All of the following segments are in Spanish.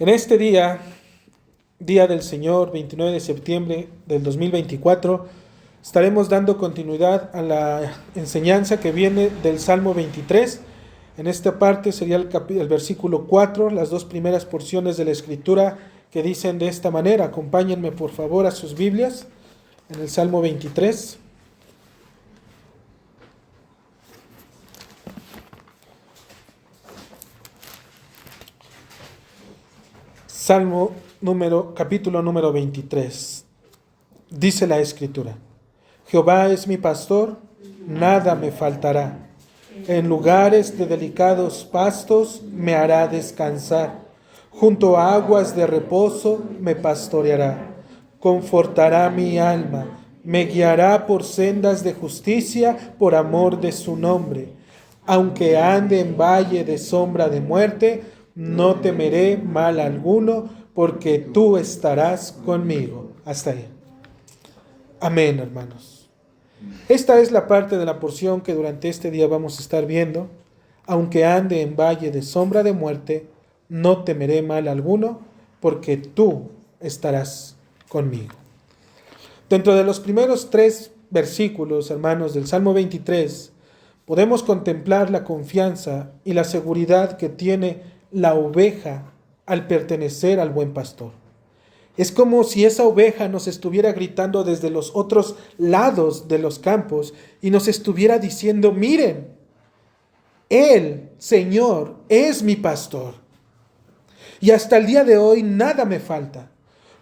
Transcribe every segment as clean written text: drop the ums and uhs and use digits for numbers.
En este día, día del Señor, 29 de septiembre del 2024, estaremos dando continuidad a la enseñanza que viene del Salmo 23. En esta parte sería el versículo 4, las dos primeras porciones de la Escritura que dicen de esta manera. Acompáñenme por favor a sus Biblias en el Salmo 23. Capítulo número 23. Dice la Escritura: Jehová es mi pastor, nada me faltará. En lugares de delicados pastos me hará descansar. Junto a aguas de reposo me pastoreará. Confortará mi alma. Me guiará por sendas de justicia por amor de su nombre. Aunque ande en valle de sombra de muerte, no temeré mal alguno, porque tú estarás conmigo. Hasta ahí. Amén, hermanos. Esta es la parte de la porción que durante este día vamos a estar viendo. Aunque ande en valle de sombra de muerte, no temeré mal alguno, porque tú estarás conmigo. Dentro de los primeros 3 versículos, hermanos, del Salmo 23, podemos contemplar la confianza y la seguridad que tiene la oveja al pertenecer al buen pastor. Es como si esa oveja nos estuviera gritando desde los otros lados de los campos y nos estuviera diciendo: miren, el Señor es mi pastor. Y hasta el día de hoy nada me falta.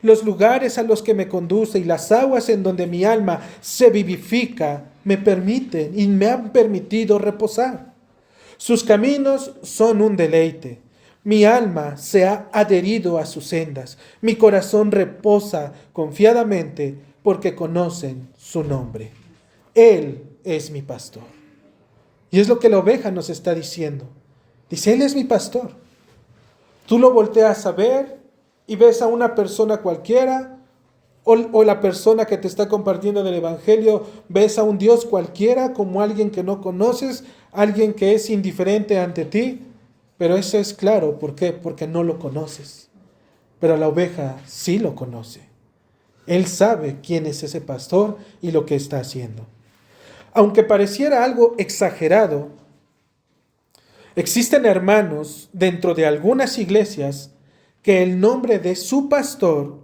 Los lugares a los que me conduce y las aguas en donde mi alma se vivifica me permiten y me han permitido reposar. Sus caminos son un deleite. Mi alma se ha adherido a sus sendas. Mi corazón reposa confiadamente porque conocen su nombre. Él es mi pastor. Y es lo que la oveja nos está diciendo. Dice: Él es mi pastor. Tú lo volteas a ver y ves a una persona cualquiera, o la persona que te está compartiendo del Evangelio, ves a un Dios cualquiera como alguien que no conoces, alguien que es indiferente ante ti. Pero eso es claro, ¿por qué? Porque no lo conoces. Pero la oveja sí lo conoce. Él sabe quién es ese pastor y lo que está haciendo. Aunque pareciera algo exagerado, existen hermanos dentro de algunas iglesias que el nombre de su pastor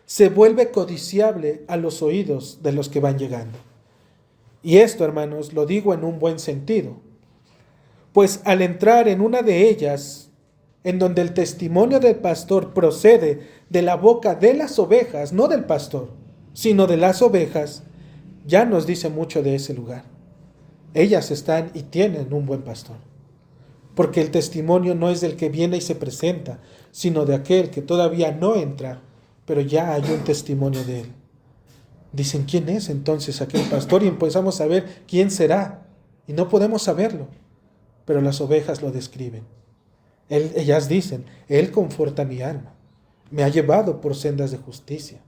se vuelve codiciable a los oídos de los que van llegando. Y esto, hermanos, lo digo en un buen sentido. Pues al entrar en una de ellas, en donde el testimonio del pastor procede de la boca de las ovejas, no del pastor, sino de las ovejas, ya nos dice mucho de ese lugar. Ellas están y tienen un buen pastor. Porque el testimonio no es del que viene y se presenta, sino de aquel que todavía no entra, pero ya hay un testimonio de él. Dicen: ¿quién es entonces aquel pastor? Y empezamos a ver quién será. Y no podemos saberlo. Pero las ovejas lo describen. Ellas dicen: Él conforta mi alma. Me ha llevado por sendas de justicia.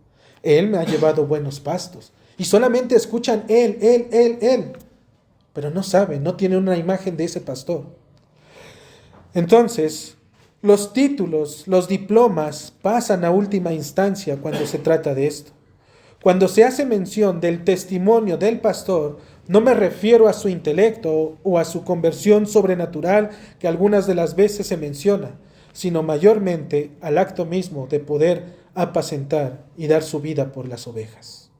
Él me ha llevado buenos pastos. Y solamente escuchan Él. Pero no saben, no tienen una imagen de ese pastor. Entonces, los títulos, los diplomas pasan a última instancia cuando se trata de esto. Cuando se hace mención del testimonio del pastor, no me refiero a su intelecto o a su conversión sobrenatural que algunas de las veces se menciona, sino mayormente al acto mismo de poder apacentar y dar su vida por las ovejas.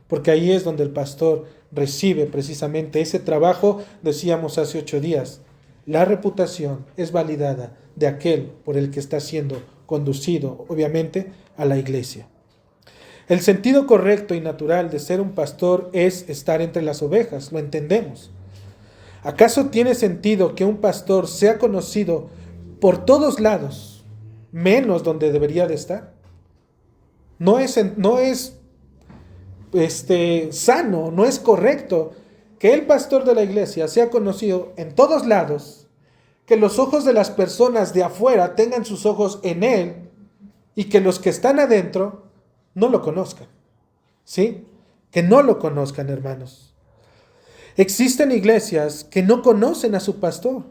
Porque ahí es donde el pastor recibe precisamente ese trabajo, decíamos hace 8 días. La reputación es validada de aquel por el que está siendo conducido, obviamente, a la iglesia. El sentido correcto y natural de ser un pastor es estar entre las ovejas, lo entendemos. ¿Acaso tiene sentido que un pastor sea conocido por todos lados, menos donde debería de estar? No es sano, no es correcto que el pastor de la iglesia sea conocido en todos lados, que los ojos de las personas de afuera tengan sus ojos en él y que los que están adentro no lo conozcan. ¿Sí? Que no lo conozcan, hermanos. Existen iglesias que no conocen a su pastor.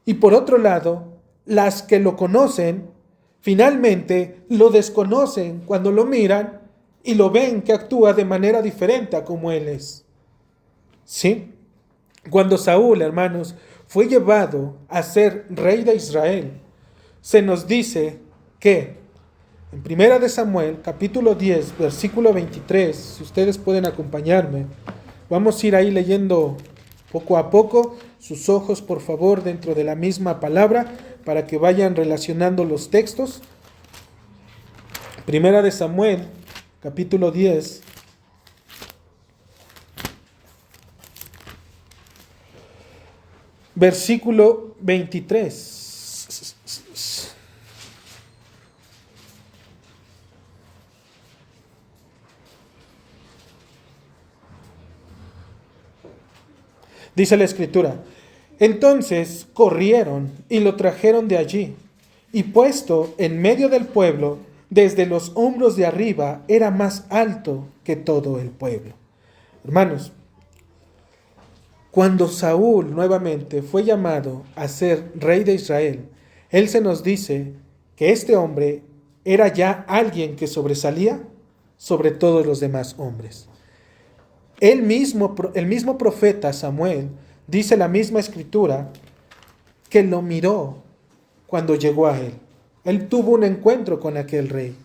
Y por otro lado, las que lo conocen Finalmente lo desconocen cuando lo miran y lo ven que actúa de manera diferente a como él es. ¿Sí? Cuando Saúl, hermanos, fue llevado a ser rey de Israel, se nos dice que en 1 de Samuel, capítulo 10, versículo 23, si ustedes pueden acompañarme, vamos a ir ahí leyendo poco a poco, sus ojos por favor dentro de la misma palabra, para que vayan relacionando los textos. 1 de Samuel, capítulo 10, versículo 23. Dice la Escritura: entonces corrieron y lo trajeron de allí, y puesto en medio del pueblo, desde los hombros de arriba, era más alto que todo el pueblo. Hermanos, cuando Saúl nuevamente fue llamado a ser rey de Israel, él se nos dice que este hombre era ya alguien que sobresalía sobre todos los demás hombres. El mismo profeta Samuel dice la misma Escritura que lo miró cuando llegó a él. Él tuvo un encuentro con aquel rey.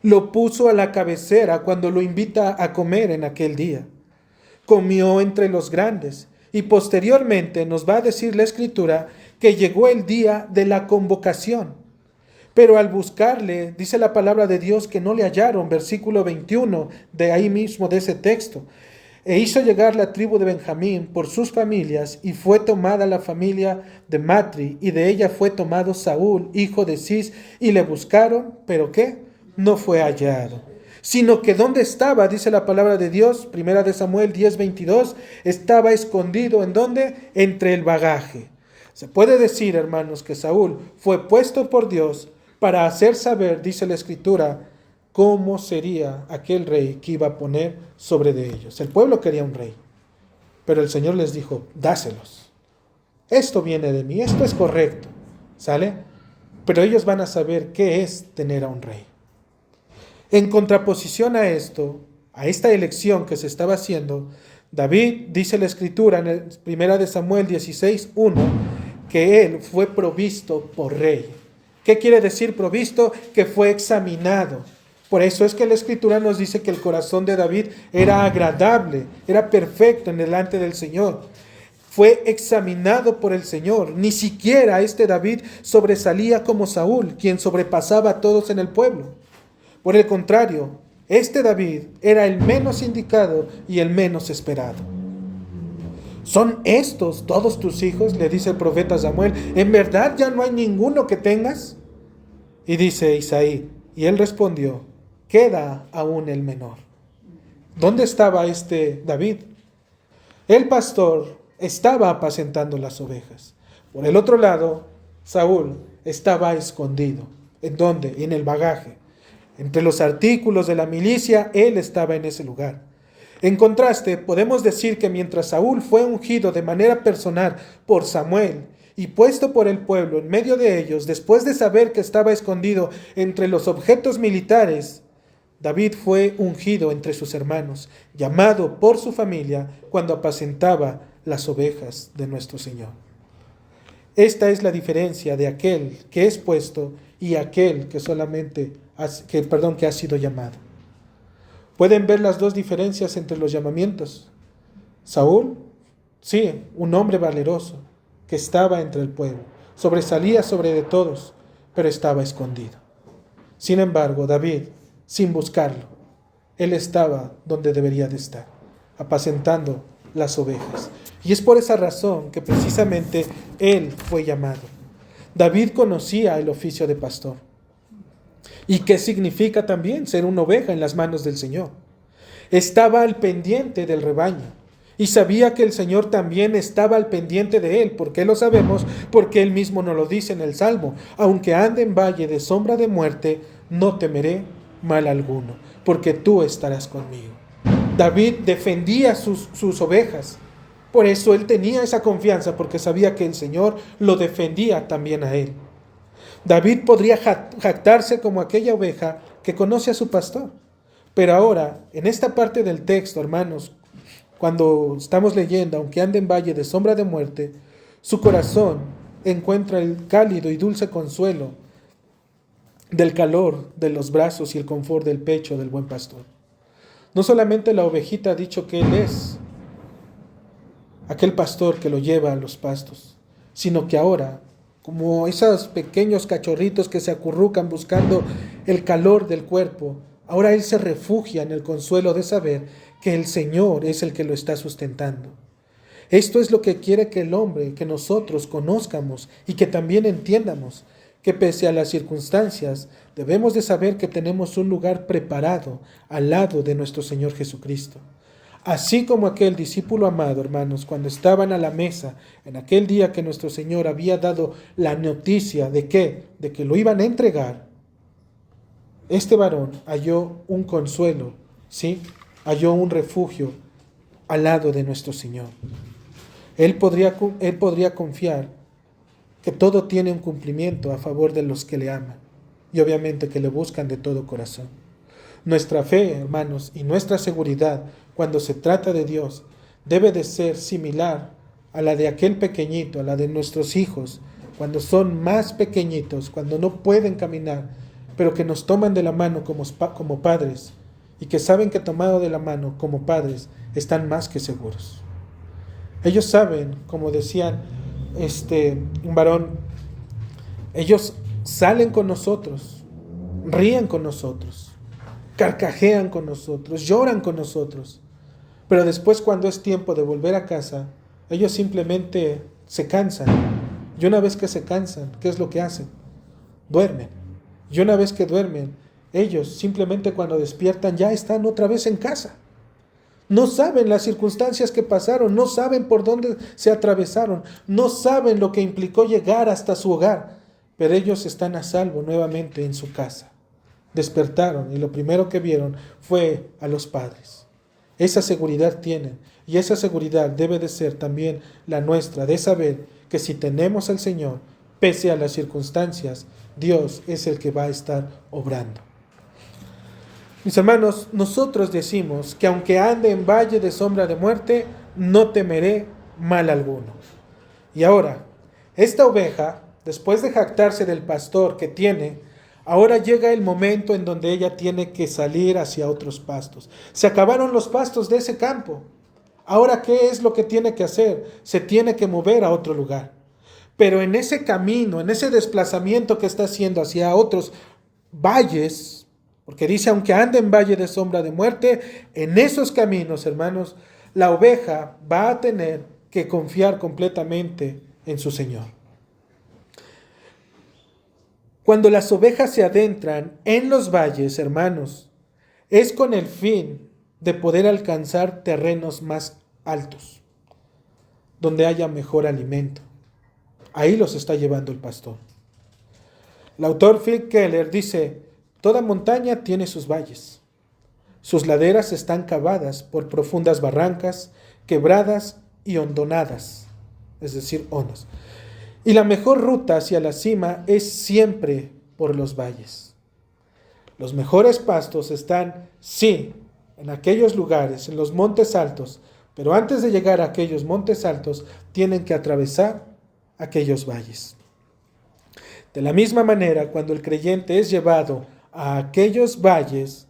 Lo puso a la cabecera cuando lo invita a comer en aquel día. Comió entre los grandes y posteriormente nos va a decir la Escritura que llegó el día de la convocación. Pero al buscarle, dice la palabra de Dios que no le hallaron, versículo 21 de ahí mismo de ese texto. E hizo llegar la tribu de Benjamín por sus familias, y fue tomada la familia de Matri, y de ella fue tomado Saúl, hijo de Cis, y le buscaron, pero ¿qué? No fue hallado. Sino que ¿dónde estaba? Dice la palabra de Dios, 1 de Samuel 10:22, estaba escondido, ¿en dónde? Entre el bagaje. Se puede decir, hermanos, que Saúl fue puesto por Dios para hacer saber, dice la Escritura, cómo sería aquel rey que iba a poner sobre de ellos. El pueblo quería un rey, pero el Señor les dijo: dáselos. Esto viene de mí, esto es correcto, ¿sale? Pero ellos van a saber qué es tener a un rey. En contraposición a esto, a esta elección que se estaba haciendo, David, dice la Escritura en el 1 de Samuel 16:1, que él fue provisto por rey. ¿Qué quiere decir provisto? Que fue examinado. Por eso es que la Escritura nos dice que el corazón de David era agradable, era perfecto en delante del Señor. Fue examinado por el Señor. Ni siquiera este David sobresalía como Saúl, quien sobrepasaba a todos en el pueblo. Por el contrario, este David era el menos indicado y el menos esperado. ¿Son estos todos tus hijos?, le dice el profeta Samuel. ¿En verdad ya no hay ninguno que tengas? Y dice Isaí, y él respondió: queda aún el menor. ¿Dónde estaba este David? El pastor estaba apacentando las ovejas. Por el otro lado, Saúl estaba escondido. ¿En dónde? En el bagaje. Entre los artículos de la milicia, él estaba en ese lugar. En contraste, podemos decir que mientras Saúl fue ungido de manera personal por Samuel y puesto por el pueblo en medio de ellos, después de saber que estaba escondido entre los objetos militares, David fue ungido entre sus hermanos, llamado por su familia cuando apacentaba las ovejas de nuestro Señor. Esta es la diferencia de aquel que es puesto y aquel que que ha sido llamado. ¿Pueden ver las dos diferencias entre los llamamientos? Saúl, sí, un hombre valeroso que estaba entre el pueblo, sobresalía sobre de todos, pero estaba escondido. Sin embargo, David, sin buscarlo, él estaba donde debería de estar, apacentando las ovejas. Y es por esa razón que precisamente él fue llamado. David conocía el oficio de pastor. ¿Y qué significa también ser una oveja en las manos del Señor? Estaba al pendiente del rebaño y sabía que el Señor también estaba al pendiente de él. ¿Por qué lo sabemos? Porque él mismo nos lo dice en el Salmo: aunque ande en valle de sombra de muerte, no temeré mal alguno, porque tú estarás conmigo. David defendía sus ovejas. Por eso él tenía esa confianza, porque sabía que el Señor lo defendía también a él. David podría jactarse como aquella oveja que conoce a su pastor. Pero ahora, en esta parte del texto, hermanos, cuando estamos leyendo, aunque ande en valle de sombra de muerte, su corazón encuentra el cálido y dulce consuelo del calor de los brazos y el confort del pecho del buen pastor. No solamente la ovejita ha dicho que Él es aquel pastor que lo lleva a los pastos, sino que ahora, como esos pequeños cachorritos que se acurrucan buscando el calor del cuerpo, ahora Él se refugia en el consuelo de saber que el Señor es el que lo está sustentando. Esto es lo que quiere que el hombre, que nosotros conozcamos y que también entiendamos, que pese a las circunstancias, debemos de saber que tenemos un lugar preparado al lado de nuestro Señor Jesucristo. Así como aquel discípulo amado, hermanos, cuando estaban a la mesa, en aquel día que nuestro Señor había dado la noticia de que lo iban a entregar, este varón halló un consuelo, ¿sí? Halló un refugio al lado de nuestro Señor. Él podría confiar que todo tiene un cumplimiento a favor de los que le aman y obviamente que le buscan de todo corazón. Nuestra fe, hermanos, y nuestra seguridad cuando se trata de Dios debe de ser similar a la de aquel pequeñito, a la de nuestros hijos, cuando son más pequeñitos, cuando no pueden caminar, pero que nos toman de la mano como padres y que saben que tomado de la mano como padres están más que seguros. Ellos saben, como decían un varón, ellos salen con nosotros, ríen con nosotros, carcajean con nosotros, lloran con nosotros, pero después cuando es tiempo de volver a casa, ellos simplemente se cansan. Y una vez que se cansan, ¿qué es lo que hacen? Duermen. Y una vez que duermen, ellos simplemente cuando despiertan ya están otra vez en casa. No saben las circunstancias que pasaron, no saben por dónde se atravesaron, no saben lo que implicó llegar hasta su hogar, pero ellos están a salvo nuevamente en su casa. Despertaron y lo primero que vieron fue a los padres. Esa seguridad tienen y esa seguridad debe de ser también la nuestra, de saber que si tenemos al Señor, pese a las circunstancias, Dios es el que va a estar obrando. Mis hermanos, nosotros decimos que aunque ande en valle de sombra de muerte, no temeré mal alguno. Y ahora, esta oveja, después de jactarse del pastor que tiene, ahora llega el momento en donde ella tiene que salir hacia otros pastos. Se acabaron los pastos de ese campo. Ahora, ¿qué es lo que tiene que hacer? Se tiene que mover a otro lugar. Pero en ese camino, en ese desplazamiento que está haciendo hacia otros valles, porque dice, aunque ande en valle de sombra de muerte, en esos caminos, hermanos, la oveja va a tener que confiar completamente en su Señor. Cuando las ovejas se adentran en los valles, hermanos, es con el fin de poder alcanzar terrenos más altos, donde haya mejor alimento. Ahí los está llevando el pastor. El autor Phil Keller dice, toda montaña tiene sus valles. Sus laderas están cavadas por profundas barrancas, quebradas y hondonadas, es decir, hondas. Y la mejor ruta hacia la cima es siempre por los valles. Los mejores pastos están, sí, en aquellos lugares, en los montes altos, pero antes de llegar a aquellos montes altos, tienen que atravesar aquellos valles. De la misma manera, cuando el creyente es llevado a aquellos valles,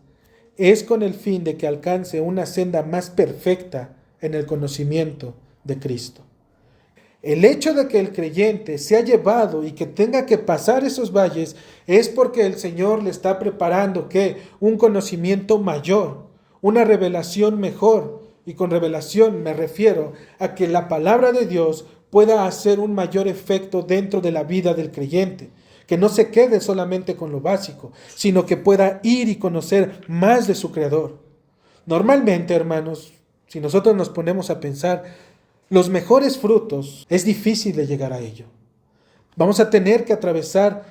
es con el fin de que alcance una senda más perfecta en el conocimiento de Cristo. El hecho de que el creyente sea llevado y que tenga que pasar esos valles es porque el Señor le está preparando ¿qué? Un conocimiento mayor, una revelación mejor. Y con revelación me refiero a que la palabra de Dios pueda hacer un mayor efecto dentro de la vida del creyente. Que no se quede solamente con lo básico, sino que pueda ir y conocer más de su Creador. Normalmente, hermanos, si nosotros nos ponemos a pensar, los mejores frutos, es difícil de llegar a ello. Vamos a tener que atravesar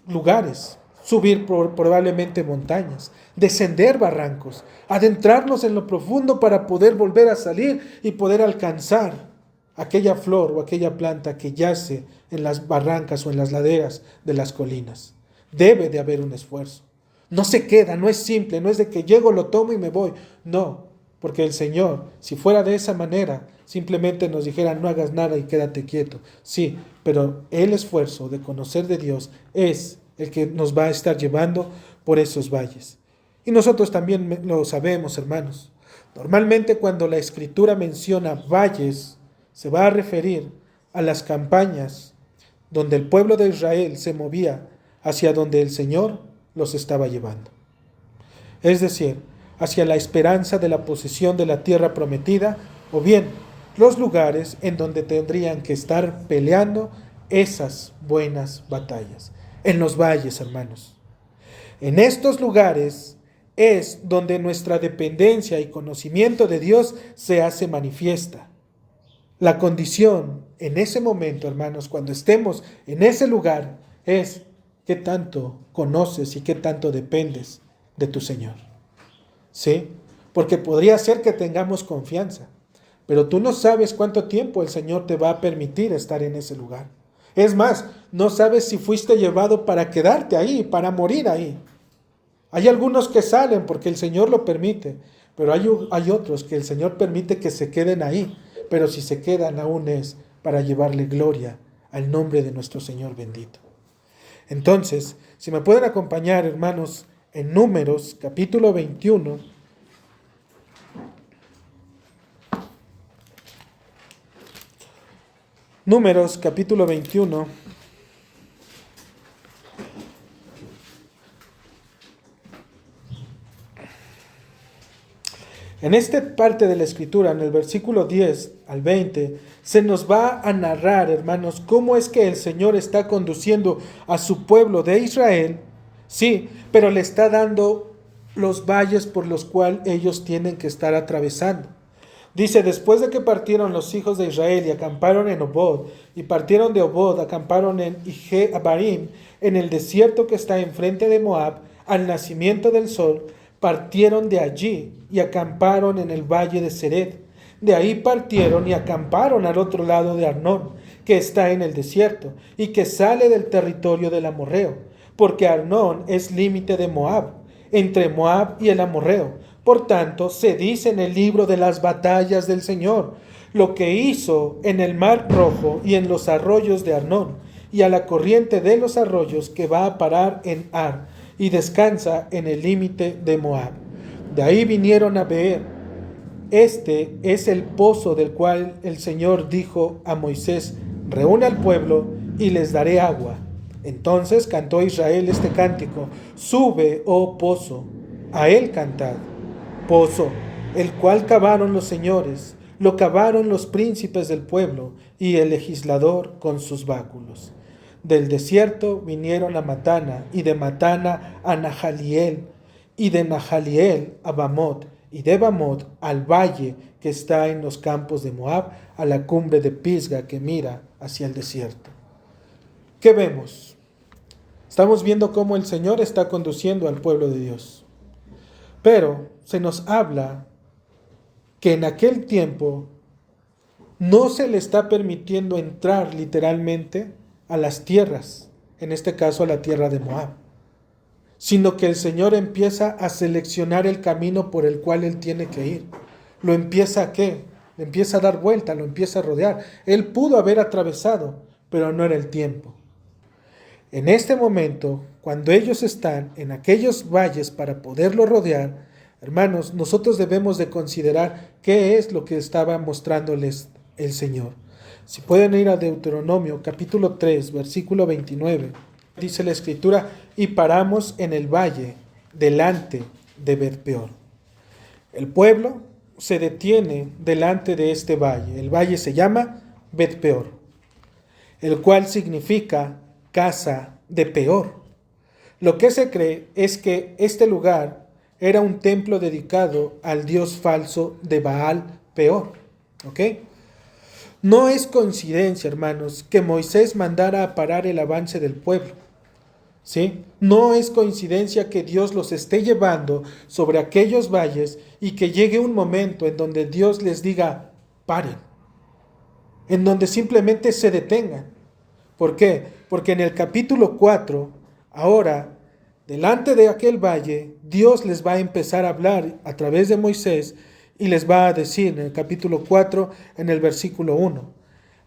lugares, subir probablemente montañas, descender barrancos, adentrarnos en lo profundo para poder volver a salir y poder alcanzar aquella flor o aquella planta que yace en las barrancas o en las laderas de las colinas. Debe de haber un esfuerzo. No se queda, no es simple, no es de que llego, lo tomo y me voy. No, porque el Señor, si fuera de esa manera, simplemente nos dijera no hagas nada y quédate quieto. Sí, pero el esfuerzo de conocer de Dios es el que nos va a estar llevando por esos valles. Y nosotros también lo sabemos, hermanos. Normalmente cuando la Escritura menciona valles, se va a referir a las campañas donde el pueblo de Israel se movía hacia donde el Señor los estaba llevando. Es decir, hacia la esperanza de la posesión de la tierra prometida, o bien los lugares en donde tendrían que estar peleando esas buenas batallas. En los valles, hermanos. En estos lugares es donde nuestra dependencia y conocimiento de Dios se hace manifiesta. La condición en ese momento, hermanos, cuando estemos en ese lugar, es qué tanto conoces y qué tanto dependes de tu Señor. ¿Sí? Porque podría ser que tengamos confianza, pero tú no sabes cuánto tiempo el Señor te va a permitir estar en ese lugar. Es más, no sabes si fuiste llevado para quedarte ahí, para morir ahí. Hay algunos que salen porque el Señor lo permite, pero hay otros que el Señor permite que se queden ahí, pero si se quedan aún es para llevarle gloria al nombre de nuestro Señor bendito. Entonces, si me pueden acompañar, hermanos, en Números, capítulo 21. Números, capítulo 21. En esta parte de la Escritura, en el versículo 10 al 20, se nos va a narrar, hermanos, cómo es que el Señor está conduciendo a su pueblo de Israel, sí, pero le está dando los valles por los cuales ellos tienen que estar atravesando. Dice, después de que partieron los hijos de Israel y acamparon en Obod, y partieron de Obod, acamparon en Ije-Abarim, en el desierto que está enfrente de Moab, al nacimiento del sol, partieron de allí y acamparon en el valle de Sered. De ahí partieron y acamparon al otro lado de Arnón, que está en el desierto, y que sale del territorio del amorreo, porque Arnón es límite de Moab, entre Moab y el amorreo. Por tanto, se dice en el libro de las batallas del Señor, lo que hizo en el mar Rojo y en los arroyos de Arnón, y a la corriente de los arroyos que va a parar en Ar, y descansa en el límite de Moab. De ahí vinieron a Beer. Este es el pozo del cual el Señor dijo a Moisés, reúne al pueblo y les daré agua. Entonces cantó Israel este cántico, sube, oh pozo, a él cantad. Pozo, el cual cavaron los señores, lo cavaron los príncipes del pueblo y el legislador con sus báculos. Del desierto vinieron a Matana, y de Matana a Nahaliel, y de Nahaliel a Bamot, y de Bamot al valle que está en los campos de Moab, a la cumbre de Pisga que mira hacia el desierto. ¿Qué vemos? Estamos viendo cómo el Señor está conduciendo al pueblo de Dios. Pero se nos habla que en aquel tiempo no se le está permitiendo entrar literalmente a las tierras, en este caso a la tierra de Moab, sino que el Señor empieza a seleccionar el camino por el cual él tiene que ir. ¿Lo empieza a qué? Le empieza a dar vuelta, lo empieza a rodear. Él pudo haber atravesado, pero no era el tiempo. En este momento, cuando ellos están en aquellos valles para poderlo rodear, hermanos, nosotros debemos de considerar qué es lo que estaba mostrándoles el Señor. Si pueden ir a Deuteronomio capítulo 3, versículo 29, dice la Escritura, y paramos en el valle delante de Bet-peor. El pueblo se detiene delante de este valle. El valle se llama Bet-peor, el cual significa casa de Peor. Lo que se cree es que este lugar era un templo dedicado al dios falso de Baal Peor. ¿Ok? No es coincidencia, hermanos, que Moisés mandara a parar el avance del pueblo. ¿Sí? No es coincidencia que Dios los esté llevando sobre aquellos valles y que llegue un momento en donde Dios les diga, paren. en donde simplemente se detengan. ¿Por qué? Porque en el capítulo 4, ahora, delante de aquel valle, Dios les va a empezar a hablar a través de Moisés y les va a decir en el capítulo 4, en el versículo 1,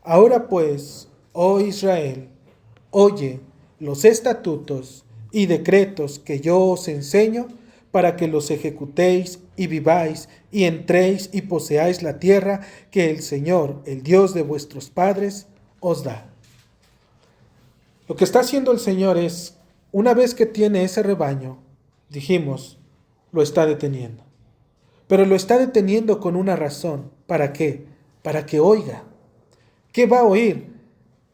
ahora pues, oh Israel, oye los estatutos y decretos que yo os enseño para que los ejecutéis y viváis y entréis y poseáis la tierra que el Señor, el Dios de vuestros padres, os da. Lo que está haciendo el Señor es, una vez que tiene ese rebaño, dijimos, lo está deteniendo. Pero lo está deteniendo con una razón. ¿Para qué? Para que oiga. ¿Qué va a oír?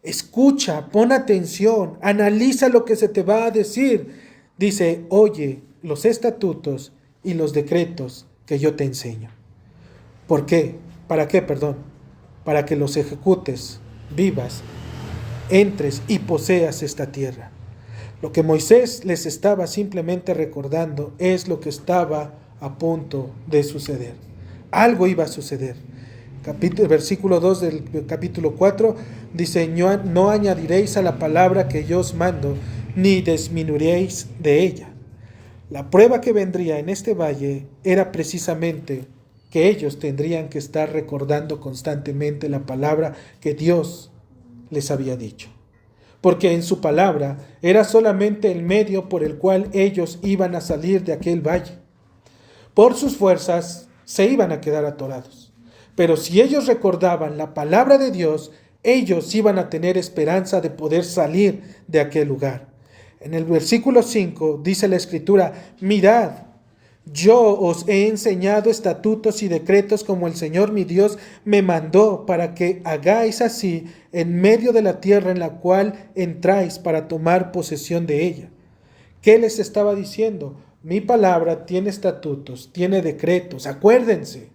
Escucha, pon atención, analiza lo que se te va a decir. Dice, oye los estatutos y los decretos que yo te enseño. ¿Por qué? ¿Para qué? Perdón. Para que los ejecutes, vivas, entres y poseas esta tierra. Lo que Moisés les estaba simplemente recordando es lo que estaba a punto de suceder. Algo iba a suceder. Versículo 2 del capítulo 4 dice, no añadiréis a la palabra que yo os mando, ni disminuiréis de ella. La prueba que vendría en este valle era precisamente que ellos tendrían que estar recordando constantemente la palabra que Dios les había dicho. Porque en su palabra era solamente el medio por el cual ellos iban a salir de aquel valle. Por sus fuerzas se iban a quedar atorados. Pero si ellos recordaban la palabra de Dios, ellos iban a tener esperanza de poder salir de aquel lugar. En el versículo 5 dice la Escritura, mirad, yo os he enseñado estatutos y decretos como el Señor mi Dios me mandó para que hagáis así en medio de la tierra en la cual entráis para tomar posesión de ella. ¿Qué les estaba diciendo? Mi palabra tiene estatutos, tiene decretos, acuérdense.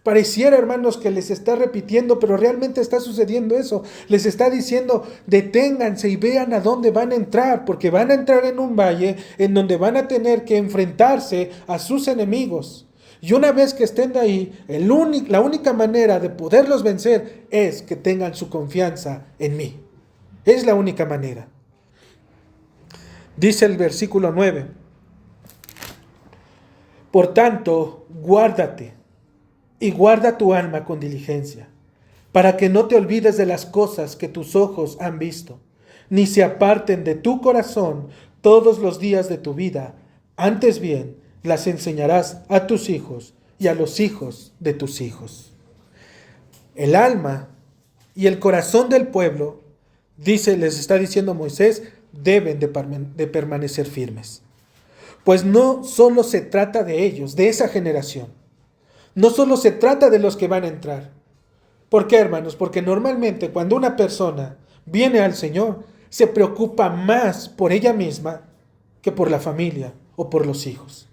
Pareciera, hermanos, que les está repitiendo, pero realmente está sucediendo eso. Les está diciendo, deténganse y vean a dónde van a entrar, porque van a entrar en un valle en donde van a tener que enfrentarse a sus enemigos. Y una vez que estén de ahí, la única manera de poderlos vencer es que tengan su confianza en mí. Es la única manera. Dice el versículo 9, por tanto, guárdate y guarda tu alma con diligencia, para que no te olvides de las cosas que tus ojos han visto, ni se aparten de tu corazón todos los días de tu vida. Antes bien, las enseñarás a tus hijos y a los hijos de tus hijos. El alma y el corazón del pueblo, les está diciendo Moisés, deben de permanecer firmes. Pues no solo se trata de ellos, de esa generación. No solo se trata de los que van a entrar. ¿Por qué, hermanos? Porque normalmente cuando una persona viene al Señor, se preocupa más por ella misma que por la familia o por los hijos.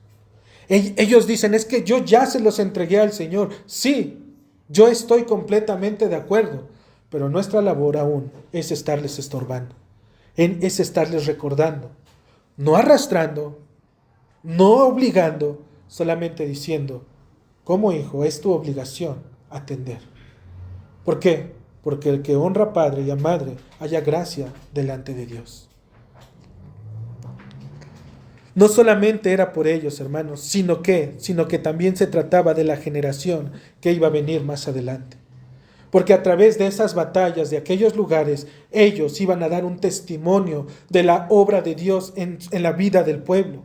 Ellos dicen, es que yo ya se los entregué al Señor. Sí, yo estoy completamente de acuerdo, pero nuestra labor aún es estarles estorbando, es estarles recordando, no arrastrando, no obligando, solamente diciendo, como hijo, es tu obligación atender. ¿Por qué? Porque el que honra a padre y a madre haya gracia delante de Dios. No solamente era por ellos, hermanos, sino que también se trataba de la generación que iba a venir más adelante. Porque a través de esas batallas, de aquellos lugares, ellos iban a dar un testimonio de la obra de Dios en la vida del pueblo.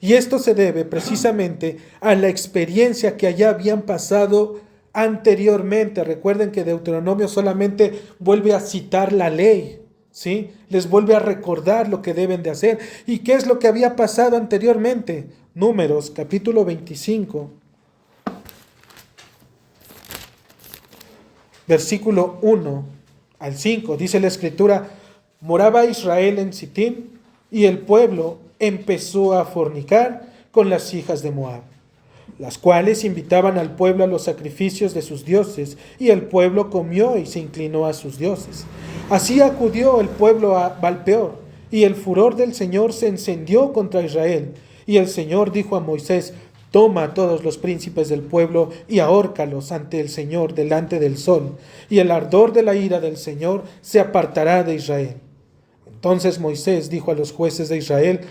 Y esto se debe precisamente a la experiencia que allá habían pasado anteriormente. Recuerden que Deuteronomio solamente vuelve a citar la ley, ¿sí? Les vuelve a recordar lo que deben de hacer. ¿Y qué es lo que había pasado anteriormente? Números, capítulo 25, versículo 1 al 5. Dice la Escritura, moraba Israel en Sitim y el pueblo empezó a fornicar con las hijas de Moab, las cuales invitaban al pueblo a los sacrificios de sus dioses, y el pueblo comió y se inclinó a sus dioses. Así acudió el pueblo a Baal-peor, y el furor del Señor se encendió contra Israel. Y el Señor dijo a Moisés, Toma a todos los príncipes del pueblo y ahórcalos ante el Señor delante del sol, y el ardor de la ira del Señor se apartará de Israel. Entonces Moisés dijo a los jueces de Israel: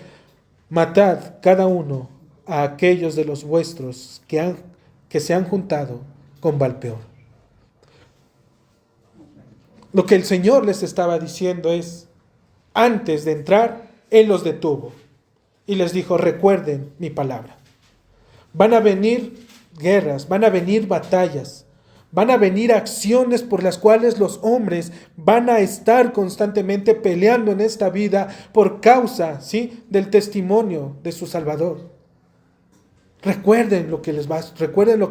matad cada uno a aquellos de los vuestros que se han juntado con Baalpeor. Lo que el Señor les estaba diciendo es, antes de entrar, Él los detuvo y les dijo: recuerden mi palabra. Van a venir guerras, van a venir batallas, van a venir acciones por las cuales los hombres van a estar constantemente peleando en esta vida por causa, ¿sí?, del testimonio de su Salvador. Recuerden lo que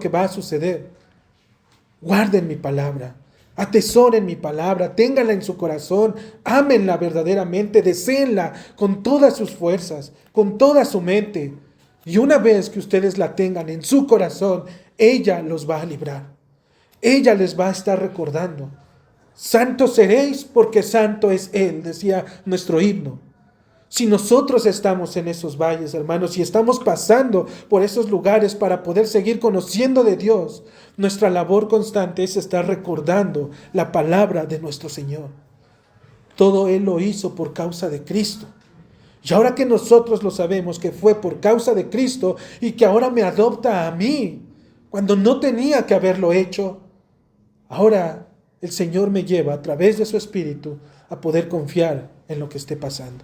va a suceder. Guarden mi palabra, atesoren mi palabra, ténganla en su corazón, ámenla verdaderamente, deséenla con todas sus fuerzas, con toda su mente. Y una vez que ustedes la tengan en su corazón, ella los va a librar. Ella les va a estar recordando. Santos seréis porque santo es Él, decía nuestro himno. Si nosotros estamos en esos valles, hermanos, y estamos pasando por esos lugares para poder seguir conociendo de Dios, nuestra labor constante es estar recordando la palabra de nuestro Señor. Todo Él lo hizo por causa de Cristo. Y ahora que nosotros lo sabemos que fue por causa de Cristo y que ahora me adopta a mí, cuando no tenía que haberlo hecho, ahora el Señor me lleva a través de su Espíritu a poder confiar en lo que esté pasando.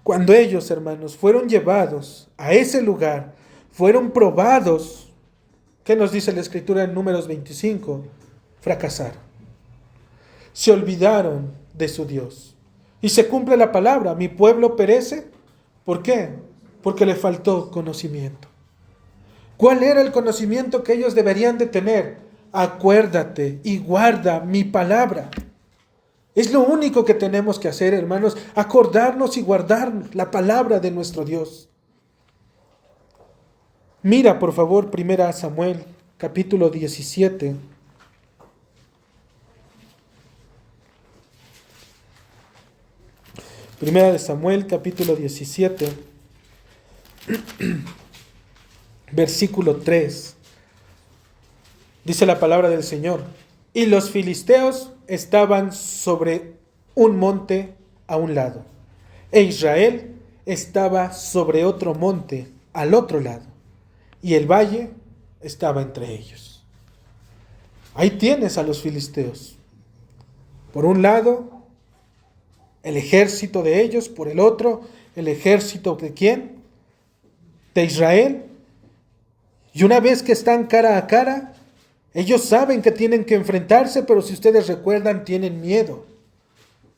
Cuando ellos, hermanos, fueron llevados a ese lugar, fueron probados, ¿qué nos dice la Escritura en Números 25? Fracasaron. Se olvidaron de su Dios. Y se cumple la palabra: mi pueblo perece. ¿Por qué? Porque le faltó conocimiento. ¿Cuál era el conocimiento que ellos deberían de tener? Acuérdate y guarda mi palabra. Es lo único que tenemos que hacer, hermanos, acordarnos y guardar la palabra de nuestro Dios. Mira, por favor, 1 Samuel, capítulo 17. Primera de Samuel, capítulo 17, versículo 3. Dice la palabra del Señor: y los filisteos estaban sobre un monte a un lado, e Israel estaba sobre otro monte al otro lado, y el valle estaba entre ellos. Ahí tienes a los filisteos. Por un lado, el ejército de ellos; por el otro, el ejército ¿de quién? De Israel. Y una vez que están cara a cara, ellos saben que tienen que enfrentarse, pero si ustedes recuerdan, tienen miedo.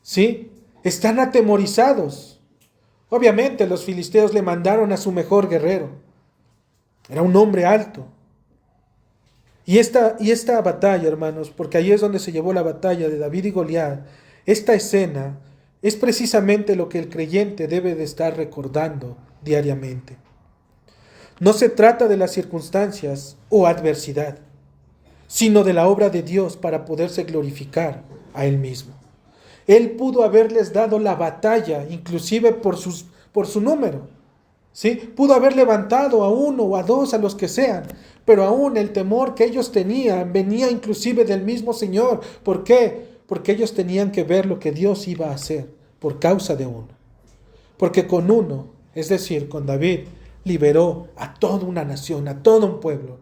¿Sí? Están atemorizados. Obviamente los filisteos le mandaron a su mejor guerrero. Era un hombre alto. Y esta batalla, hermanos, porque ahí es donde se llevó la batalla de David y Goliat, esta escena es precisamente lo que el creyente debe de estar recordando diariamente. No se trata de las circunstancias o adversidad, sino de la obra de Dios para poderse glorificar a Él mismo. Él pudo haberles dado la batalla, inclusive por su número, ¿sí? Pudo haber levantado a uno o a dos, a los que sean, pero aún el temor que ellos tenían venía inclusive del mismo Señor. ¿Por qué? Porque ellos tenían que ver lo que Dios iba a hacer por causa de uno. Porque con uno, es decir, con David, liberó a toda una nación, a todo un pueblo.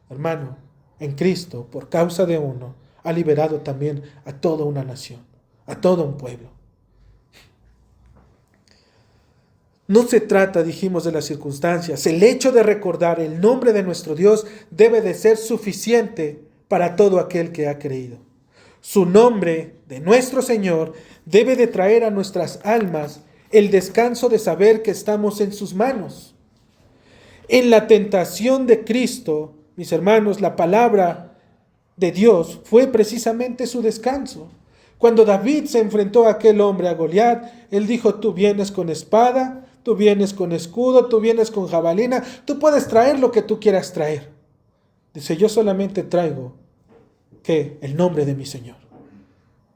Hermano, en Cristo, por causa de uno, ha liberado también a toda una nación, a todo un pueblo. No se trata, dijimos, de las circunstancias. El hecho de recordar el nombre de nuestro Dios debe de ser suficiente para todo aquel que ha creído. Su nombre, de nuestro Señor, debe de traer a nuestras almas el descanso de saber que estamos en sus manos. En la tentación de Cristo, mis hermanos, la palabra de Dios fue precisamente su descanso. Cuando David se enfrentó a aquel hombre, a Goliat, él dijo: tú vienes con espada, tú vienes con escudo, tú vienes con jabalina, tú puedes traer lo que tú quieras traer. Dice: yo solamente traigo, el nombre de mi Señor.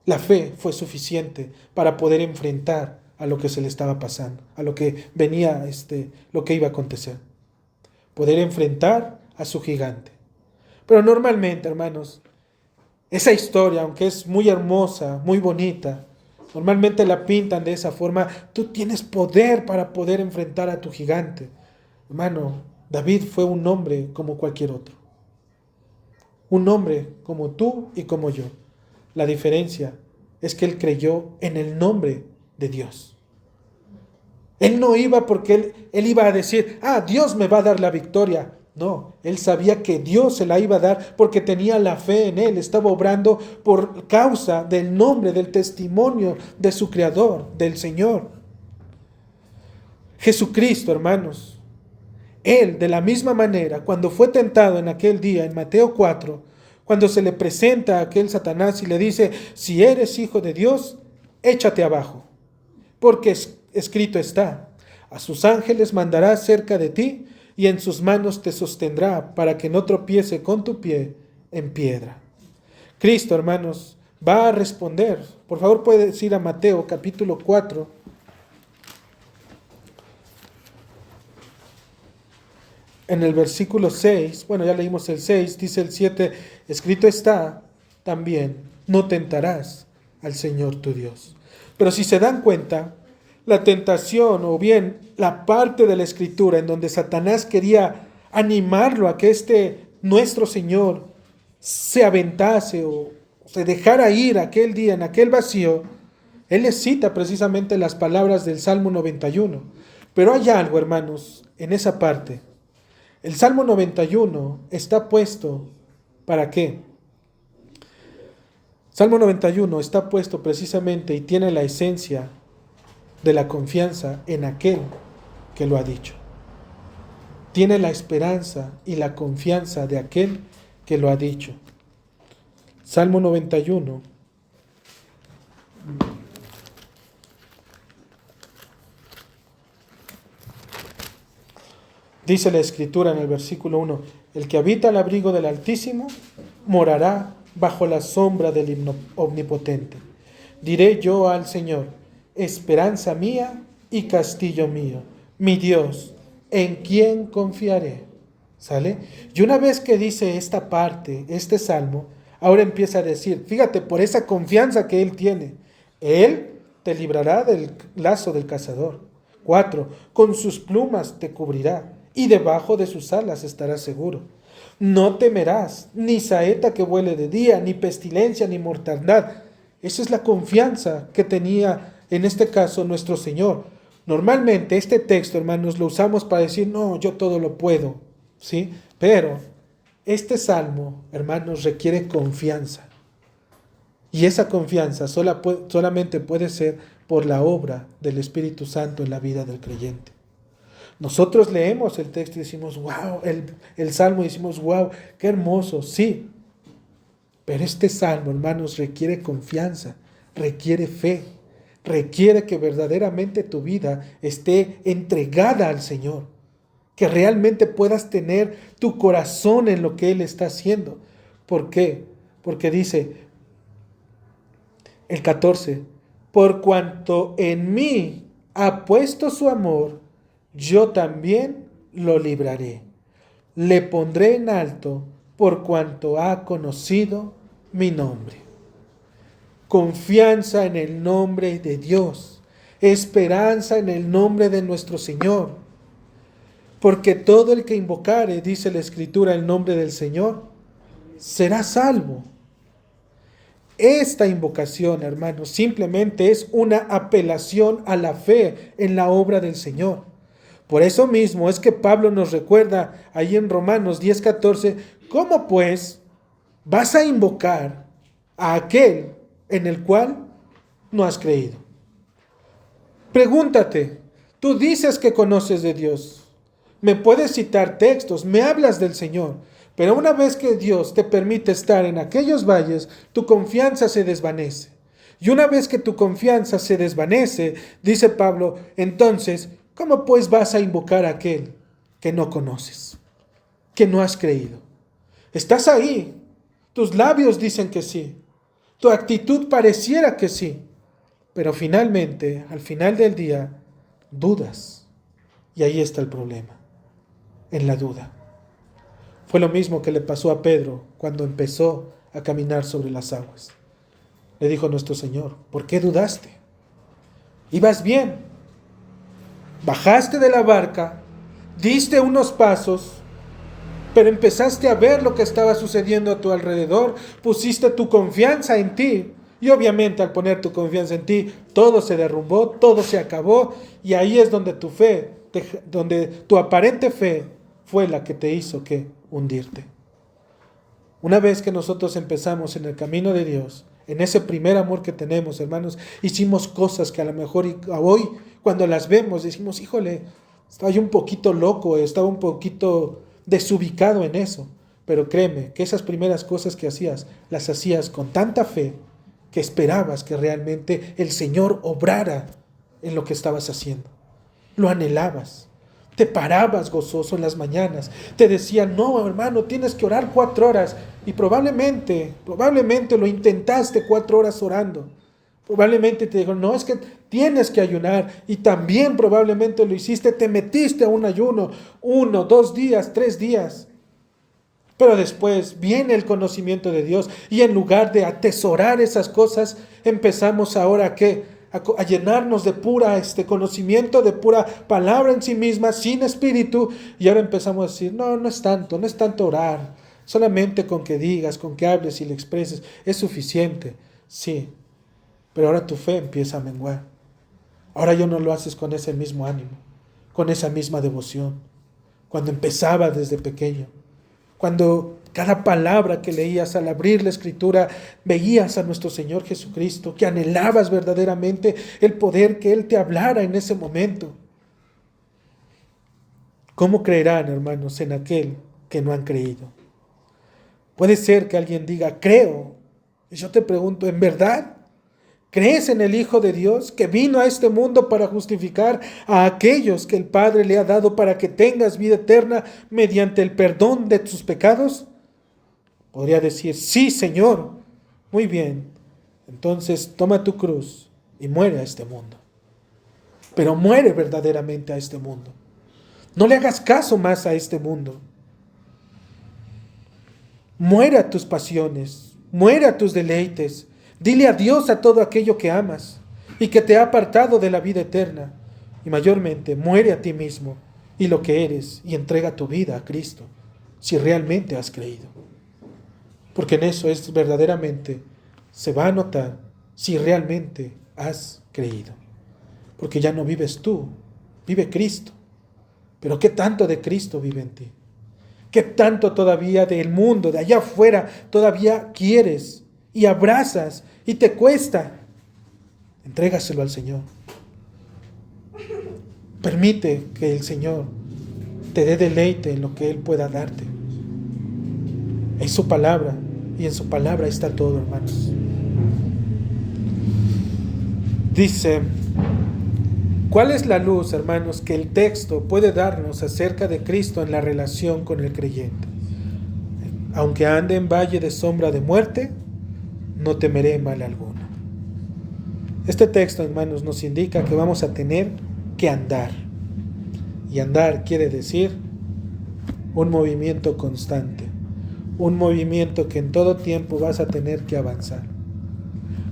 La fe fue suficiente para poder enfrentar a lo que se le estaba pasando, a lo que venía, lo que iba a acontecer. Poder enfrentar a su gigante. Pero normalmente, hermanos, esa historia, aunque es muy hermosa, muy bonita, normalmente la pintan de esa forma. Tú tienes poder para poder enfrentar a tu gigante. Hermano, David fue un hombre como cualquier otro. Un hombre como tú y como yo. La diferencia es que él creyó en el nombre de Dios. Él no iba porque él iba a decir, Dios me va a dar la victoria. No, él sabía que Dios se la iba a dar porque tenía la fe en él. Estaba obrando por causa del nombre, del testimonio de su Creador, del Señor. Jesucristo, hermanos, él de la misma manera, cuando fue tentado en aquel día, en Mateo 4, cuando se le presenta a aquel Satanás y le dice, si eres hijo de Dios, échate abajo, porque escrito está, a sus ángeles mandará cerca de ti y en sus manos te sostendrá para que no tropiece con tu pie en piedra. Cristo, hermanos, va a responder. Por favor, puedes ir a Mateo capítulo 4. En el versículo 6, bueno, ya leímos el 6, dice el 7, escrito está también, no tentarás al Señor tu Dios. Pero si se dan cuenta, la tentación o bien la parte de la Escritura en donde Satanás quería animarlo a que nuestro Señor se aventase o se dejara ir aquel día en aquel vacío, él les cita precisamente las palabras del Salmo 91. Pero hay algo, hermanos, en esa parte. El Salmo 91 está puesto, ¿para qué? Salmo 91 está puesto precisamente y tiene la esencia de la confianza en aquel que lo ha dicho. Tiene la esperanza y la confianza de aquel que lo ha dicho. Salmo 91. Dice la Escritura en el versículo 1, el que habita al abrigo del Altísimo morará bajo la sombra del Omnipotente. Diré yo al Señor, esperanza mía y castillo mío, mi Dios, en quien confiaré. ¿Sale? Y una vez que dice esta parte, este salmo, ahora empieza a decir, fíjate, por esa confianza que él tiene, él te librará del lazo del cazador. 4, con sus plumas te cubrirá y debajo de sus alas estarás seguro. No temerás ni saeta que vuele de día, ni pestilencia, ni mortandad. Esa es la confianza que tenía en este caso nuestro Señor. Normalmente este texto, hermanos, lo usamos para decir, no, yo todo lo puedo, ¿sí? Pero este salmo, hermanos, requiere confianza. Y esa confianza solamente puede ser por la obra del Espíritu Santo en la vida del creyente. Nosotros leemos el texto y decimos, wow, el salmo y decimos, wow, qué hermoso, sí. Pero este salmo, hermanos, requiere confianza, requiere fe, requiere que verdaderamente tu vida esté entregada al Señor, que realmente puedas tener tu corazón en lo que Él está haciendo. ¿Por qué? Porque dice el 14, por cuanto en mí ha puesto su amor, yo también lo libraré. Le pondré en alto por cuanto ha conocido mi nombre. Confianza en el nombre de Dios. Esperanza en el nombre de nuestro Señor. Porque todo el que invocare, dice la Escritura, el nombre del Señor, será salvo. Esta invocación, hermanos, simplemente es una apelación a la fe en la obra del Señor. Por eso mismo es que Pablo nos recuerda ahí en Romanos 10:14, ¿cómo pues vas a invocar a aquel en el cual no has creído? Pregúntate, tú dices que conoces de Dios, me puedes citar textos, me hablas del Señor, pero una vez que Dios te permite estar en aquellos valles, tu confianza se desvanece. Y una vez que tu confianza se desvanece, dice Pablo, entonces, ¿cómo pues vas a invocar a aquel que no conoces, que no has creído? Estás ahí, tus labios dicen que sí, tu actitud pareciera que sí, pero finalmente, al final del día, dudas. Y ahí está el problema, en la duda. Fue lo mismo que le pasó a Pedro cuando empezó a caminar sobre las aguas. Le dijo nuestro Señor, ¿por qué dudaste? Ibas bien, bajaste de la barca, diste unos pasos, pero empezaste a ver lo que estaba sucediendo a tu alrededor, pusiste tu confianza en ti, y obviamente al poner tu confianza en ti, todo se derrumbó, todo se acabó, y ahí es donde tu fe, donde tu aparente fe fue la que te hizo que hundirte. Una vez que nosotros empezamos en el camino de Dios, en ese primer amor que tenemos, hermanos, hicimos cosas que a lo mejor hoy, cuando las vemos, decimos, híjole, estaba yo un poquito loco, estaba un poquito desubicado en eso. Pero créeme que esas primeras cosas que hacías, las hacías con tanta fe que esperabas que realmente el Señor obrara en lo que estabas haciendo. Lo anhelabas. Te parabas gozoso en las mañanas. Te decían, no, hermano, tienes que orar 4 horas. Y probablemente lo intentaste 4 horas orando. Probablemente te dijeron, no, es que tienes que ayunar. Y también probablemente lo hiciste, te metiste a un ayuno, 1, 2 días, 3 días. Pero después viene el conocimiento de Dios. Y en lugar de atesorar esas cosas, empezamos ahora a llenarnos de pura conocimiento, de pura palabra en sí misma, sin espíritu. Y ahora empezamos a decir, no es tanto orar. Solamente con que digas, con que hables y le expreses, es suficiente. Sí, pero ahora tu fe empieza a menguar. Ahora ya no lo haces con ese mismo ánimo, con esa misma devoción. Cuando empezaba desde pequeño, cuando cada palabra que leías al abrir la Escritura, veías a nuestro Señor Jesucristo, que anhelabas verdaderamente el poder que Él te hablara en ese momento. ¿Cómo creerán, hermanos, en aquel que no han creído? Puede ser que alguien diga, creo. Y yo te pregunto, ¿en verdad? ¿Crees en el Hijo de Dios que vino a este mundo para justificar a aquellos que el Padre le ha dado para que tengas vida eterna mediante el perdón de tus pecados? Podría decir, sí, Señor. Muy bien. Entonces toma tu cruz y muere a este mundo. Pero muere verdaderamente a este mundo. No le hagas caso más a este mundo. Muere a tus pasiones, muere a tus deleites. Dile adiós a todo aquello que amas y que te ha apartado de la vida eterna. Y mayormente, muere a ti mismo y lo que eres y entrega tu vida a Cristo, si realmente has creído. Porque en eso es verdaderamente, se va a notar si realmente has creído. Porque ya no vives tú, vive Cristo. Pero ¿qué tanto de Cristo vive en ti? ¿Qué tanto todavía del mundo, de allá afuera, todavía quieres y abrazas y te cuesta? Entrégaselo al Señor. Permite que el Señor te dé deleite en lo que Él pueda darte. Es su palabra y en su palabra está todo, hermanos. Dice, ¿cuál es la luz, hermanos, que el texto puede darnos acerca de Cristo en la relación con el creyente? Aunque ande en valle de sombra de muerte, no temeré mal alguno. Este texto, hermanos, nos indica que vamos a tener que andar. Y andar quiere decir un movimiento constante. Un movimiento que en todo tiempo vas a tener que avanzar.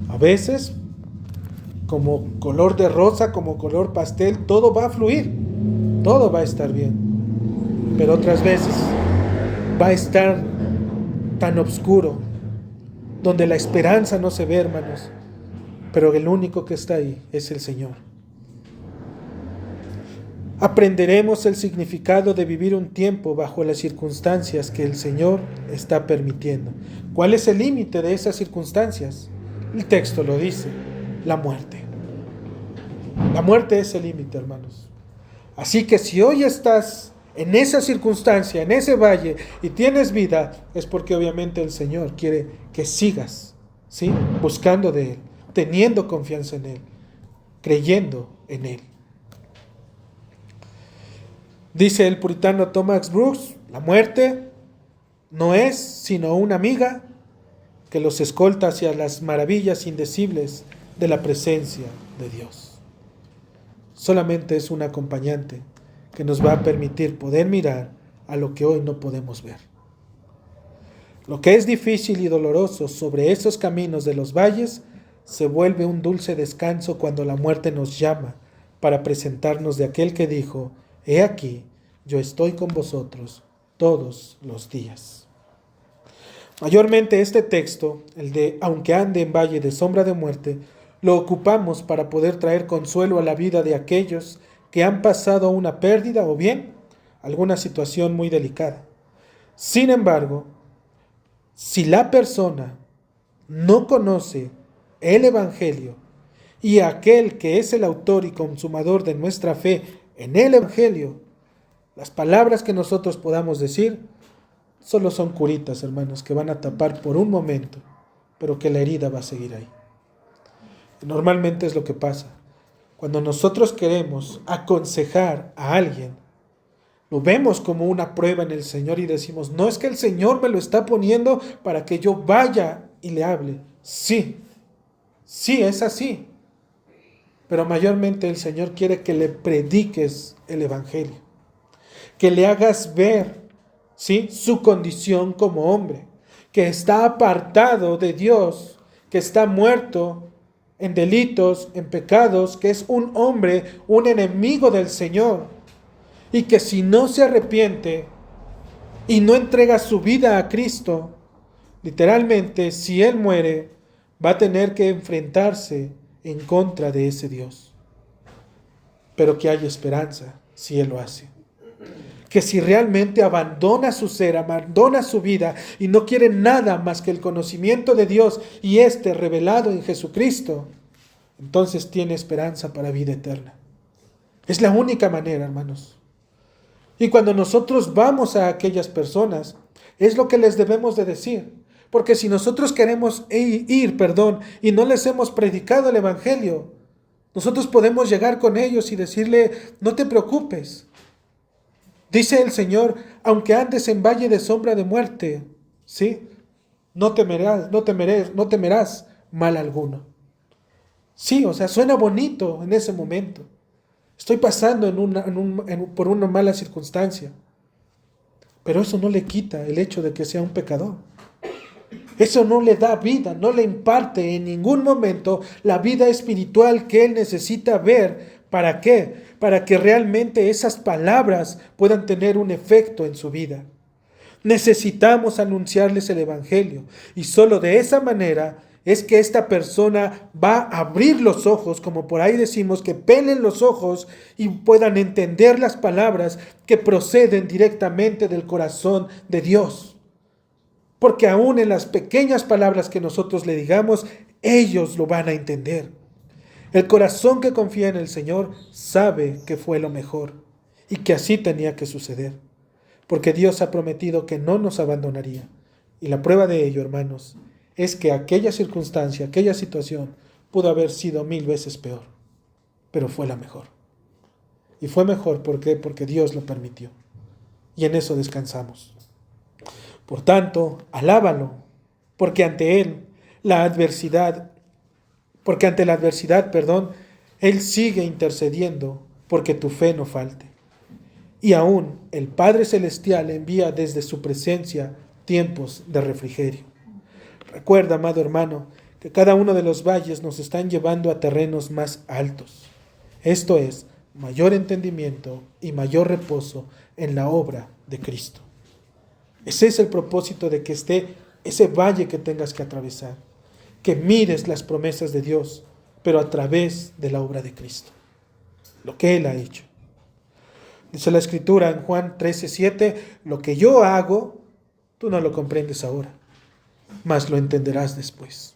A veces, como color de rosa, como color pastel, todo va a fluir, todo va a estar bien. Pero otras veces va a estar tan oscuro, donde la esperanza no se ve, hermanos, pero el único que está ahí es el Señor. Aprenderemos el significado de vivir un tiempo bajo las circunstancias que el Señor está permitiendo. ¿Cuál es el límite de esas circunstancias? El texto lo dice, la muerte. La muerte es el límite, hermanos. Así que si hoy estás en esa circunstancia, en ese valle, y tienes vida, es porque obviamente el Señor quiere que sigas, ¿sí? Buscando de Él, teniendo confianza en Él, creyendo en Él. Dice el puritano Thomas Brooks, la muerte no es sino una amiga que los escolta hacia las maravillas indecibles de la presencia de Dios. Solamente es un acompañante que nos va a permitir poder mirar a lo que hoy no podemos ver. Lo que es difícil y doloroso sobre esos caminos de los valles se vuelve un dulce descanso cuando la muerte nos llama para presentarnos de aquel que dijo: he aquí, yo estoy con vosotros todos los días. Mayormente este texto, el de aunque ande en valle de sombra de muerte, lo ocupamos para poder traer consuelo a la vida de aquellos que han pasado una pérdida o bien alguna situación muy delicada. Sin embargo, si la persona no conoce el Evangelio y aquel que es el autor y consumador de nuestra fe en el Evangelio, las palabras que nosotros podamos decir solo son curitas, hermanos, que van a tapar por un momento, pero que la herida va a seguir ahí. Normalmente es lo que pasa. Cuando nosotros queremos aconsejar a alguien, lo vemos como una prueba en el Señor y decimos: no, es que el Señor me lo está poniendo para que yo vaya y le hable. Sí, es así. Pero mayormente el Señor quiere que le prediques el Evangelio, que le hagas ver, ¿sí?, su condición como hombre, que está apartado de Dios, que está muerto en delitos, en pecados, que es un hombre, un enemigo del Señor, y que si no se arrepiente y no entrega su vida a Cristo, literalmente, si él muere, va a tener que enfrentarse en contra de ese Dios. Pero que hay esperanza si él lo hace. Que si realmente abandona su ser, abandona su vida y no quiere nada más que el conocimiento de Dios y este revelado en Jesucristo, entonces tiene esperanza para vida eterna. Es la única manera, hermanos. Y cuando nosotros vamos a aquellas personas, es lo que les debemos de decir. Porque si nosotros queremos ir, y no les hemos predicado el Evangelio, nosotros podemos llegar con ellos y decirle: no te preocupes. Dice el Señor: aunque andes en valle de sombra de muerte, ¿sí?, no temerás mal alguno. Sí, o sea, suena bonito en ese momento. Estoy pasando por una mala circunstancia. Pero eso no le quita el hecho de que sea un pecador. Eso no le da vida, no le imparte en ningún momento la vida espiritual que él necesita ver. ¿Para qué? Para que realmente esas palabras puedan tener un efecto en su vida. Necesitamos anunciarles el Evangelio y solo de esa manera es que esta persona va a abrir los ojos, como por ahí decimos, que pelen los ojos y puedan entender las palabras que proceden directamente del corazón de Dios. Porque aún en las pequeñas palabras que nosotros le digamos, ellos lo van a entender. El corazón que confía en el Señor sabe que fue lo mejor y que así tenía que suceder. Porque Dios ha prometido que no nos abandonaría. Y la prueba de ello, hermanos, es que aquella circunstancia, aquella situación pudo haber sido 1000 veces peor, pero fue la mejor. Y fue mejor, ¿por qué? Porque Dios lo permitió. Y en eso descansamos. Por tanto, alábalo, porque ante la adversidad, Él sigue intercediendo porque tu fe no falte. Y aún el Padre Celestial envía desde su presencia tiempos de refrigerio. Recuerda, amado hermano, que cada uno de los valles nos están llevando a terrenos más altos. Esto es, mayor entendimiento y mayor reposo en la obra de Cristo. Ese es el propósito de que esté ese valle que tengas que atravesar. Que mires las promesas de Dios, pero a través de la obra de Cristo. Lo que Él ha hecho. Dice la Escritura en Juan 13:7, lo que yo hago, tú no lo comprendes ahora, mas lo entenderás después.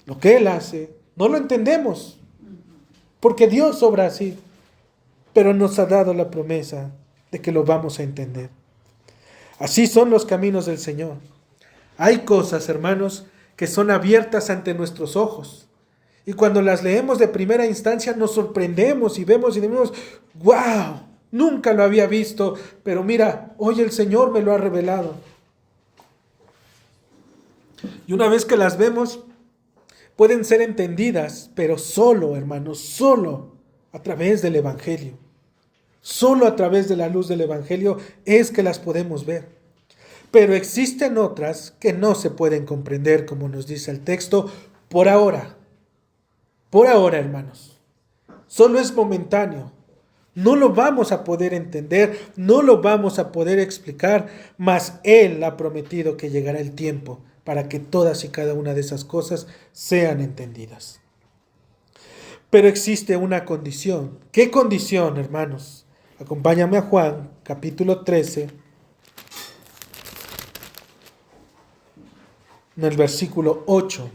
Lo que Él hace, no lo entendemos, porque Dios obra así, pero nos ha dado la promesa de que lo vamos a entender. Así son los caminos del Señor. Hay cosas, hermanos, que son abiertas ante nuestros ojos. Y cuando las leemos de primera instancia nos sorprendemos y vemos y decimos: ¡wow! Nunca lo había visto, pero mira, hoy el Señor me lo ha revelado. Y una vez que las vemos, pueden ser entendidas, pero solo, hermanos, solo a través del Evangelio. Solo a través de la luz del Evangelio es que las podemos ver. Pero existen otras que no se pueden comprender, como nos dice el texto, por ahora. Por ahora, hermanos. Solo es momentáneo. No lo vamos a poder entender, no lo vamos a poder explicar, mas Él ha prometido que llegará el tiempo para que todas y cada una de esas cosas sean entendidas. Pero existe una condición. ¿Qué condición, hermanos? Acompáñame a Juan, capítulo 13, en el versículo 8.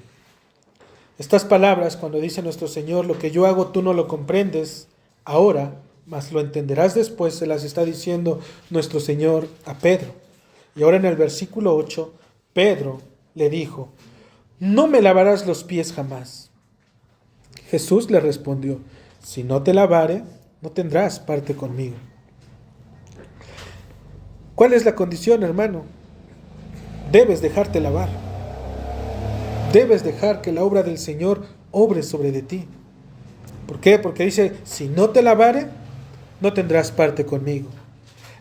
Estas palabras, cuando dice nuestro Señor, lo que yo hago tú no lo comprendes ahora, mas lo entenderás después, se las está diciendo nuestro Señor a Pedro. Y ahora en el versículo 8, Pedro le dijo, no me lavarás los pies jamás. Jesús le respondió, si no te lavare, no tendrás parte conmigo. ¿Cuál es la condición, hermano? Debes dejarte lavar. Debes dejar que la obra del Señor obre sobre de ti. ¿Por qué? Porque dice, si no te lavare, no tendrás parte conmigo.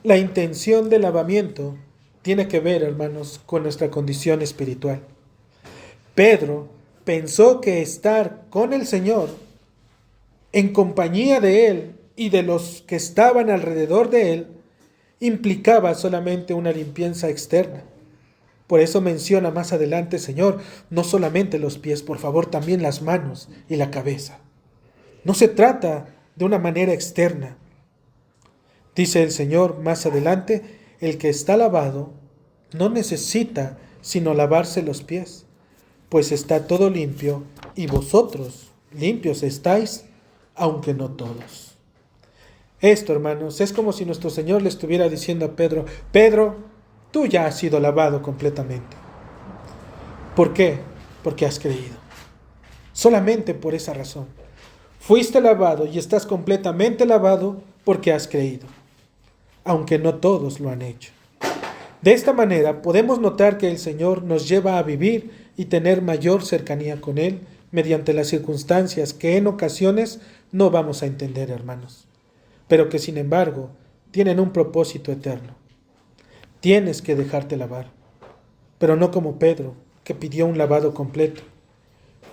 La intención del lavamiento tiene que ver, hermanos, con nuestra condición espiritual. Pedro pensó que estar con el Señor, en compañía de Él y de los que estaban alrededor de Él, implicaba solamente una limpieza externa. Por eso menciona más adelante, Señor, no solamente los pies, por favor, también las manos y la cabeza. No se trata de una manera externa. Dice el Señor más adelante, el que está lavado no necesita sino lavarse los pies, pues está todo limpio y vosotros limpios estáis, aunque no todos. Esto, hermanos, es como si nuestro Señor le estuviera diciendo a Pedro, Pedro, tú ya has sido lavado completamente. ¿Por qué? Porque has creído. Solamente por esa razón. Fuiste lavado y estás completamente lavado porque has creído, aunque no todos lo han hecho. De esta manera podemos notar que el Señor nos lleva a vivir y tener mayor cercanía con Él mediante las circunstancias que en ocasiones no vamos a entender, hermanos, pero que sin embargo tienen un propósito eterno. Tienes que dejarte lavar, pero no como Pedro, que pidió un lavado completo,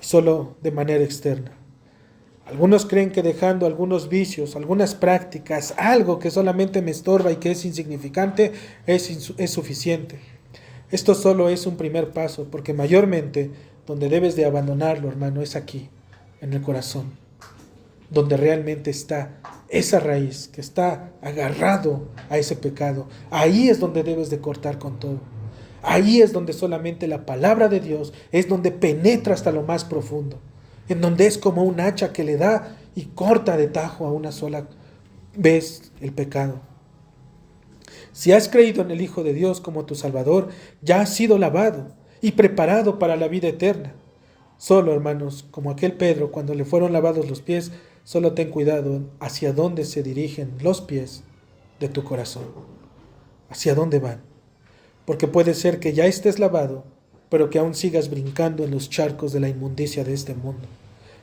y solo de manera externa. Algunos creen que dejando algunos vicios, algunas prácticas, algo que solamente me estorba y que es insignificante, es suficiente. Esto solo es un primer paso, porque mayormente donde debes de abandonarlo, hermano, es aquí, en el corazón, donde realmente está esa raíz que está agarrado a ese pecado. Ahí es donde debes de cortar con todo. Ahí es donde solamente la palabra de Dios es donde penetra hasta lo más profundo, en donde es como un hacha que le da y corta de tajo a una sola vez el pecado. Si has creído en el Hijo de Dios como tu Salvador, ya has sido lavado y preparado para la vida eterna. Solo, hermanos, como aquel Pedro, cuando le fueron lavados los pies, solo ten cuidado hacia dónde se dirigen los pies de tu corazón. Hacia dónde van. Porque puede ser que ya estés lavado, pero que aún sigas brincando en los charcos de la inmundicia de este mundo,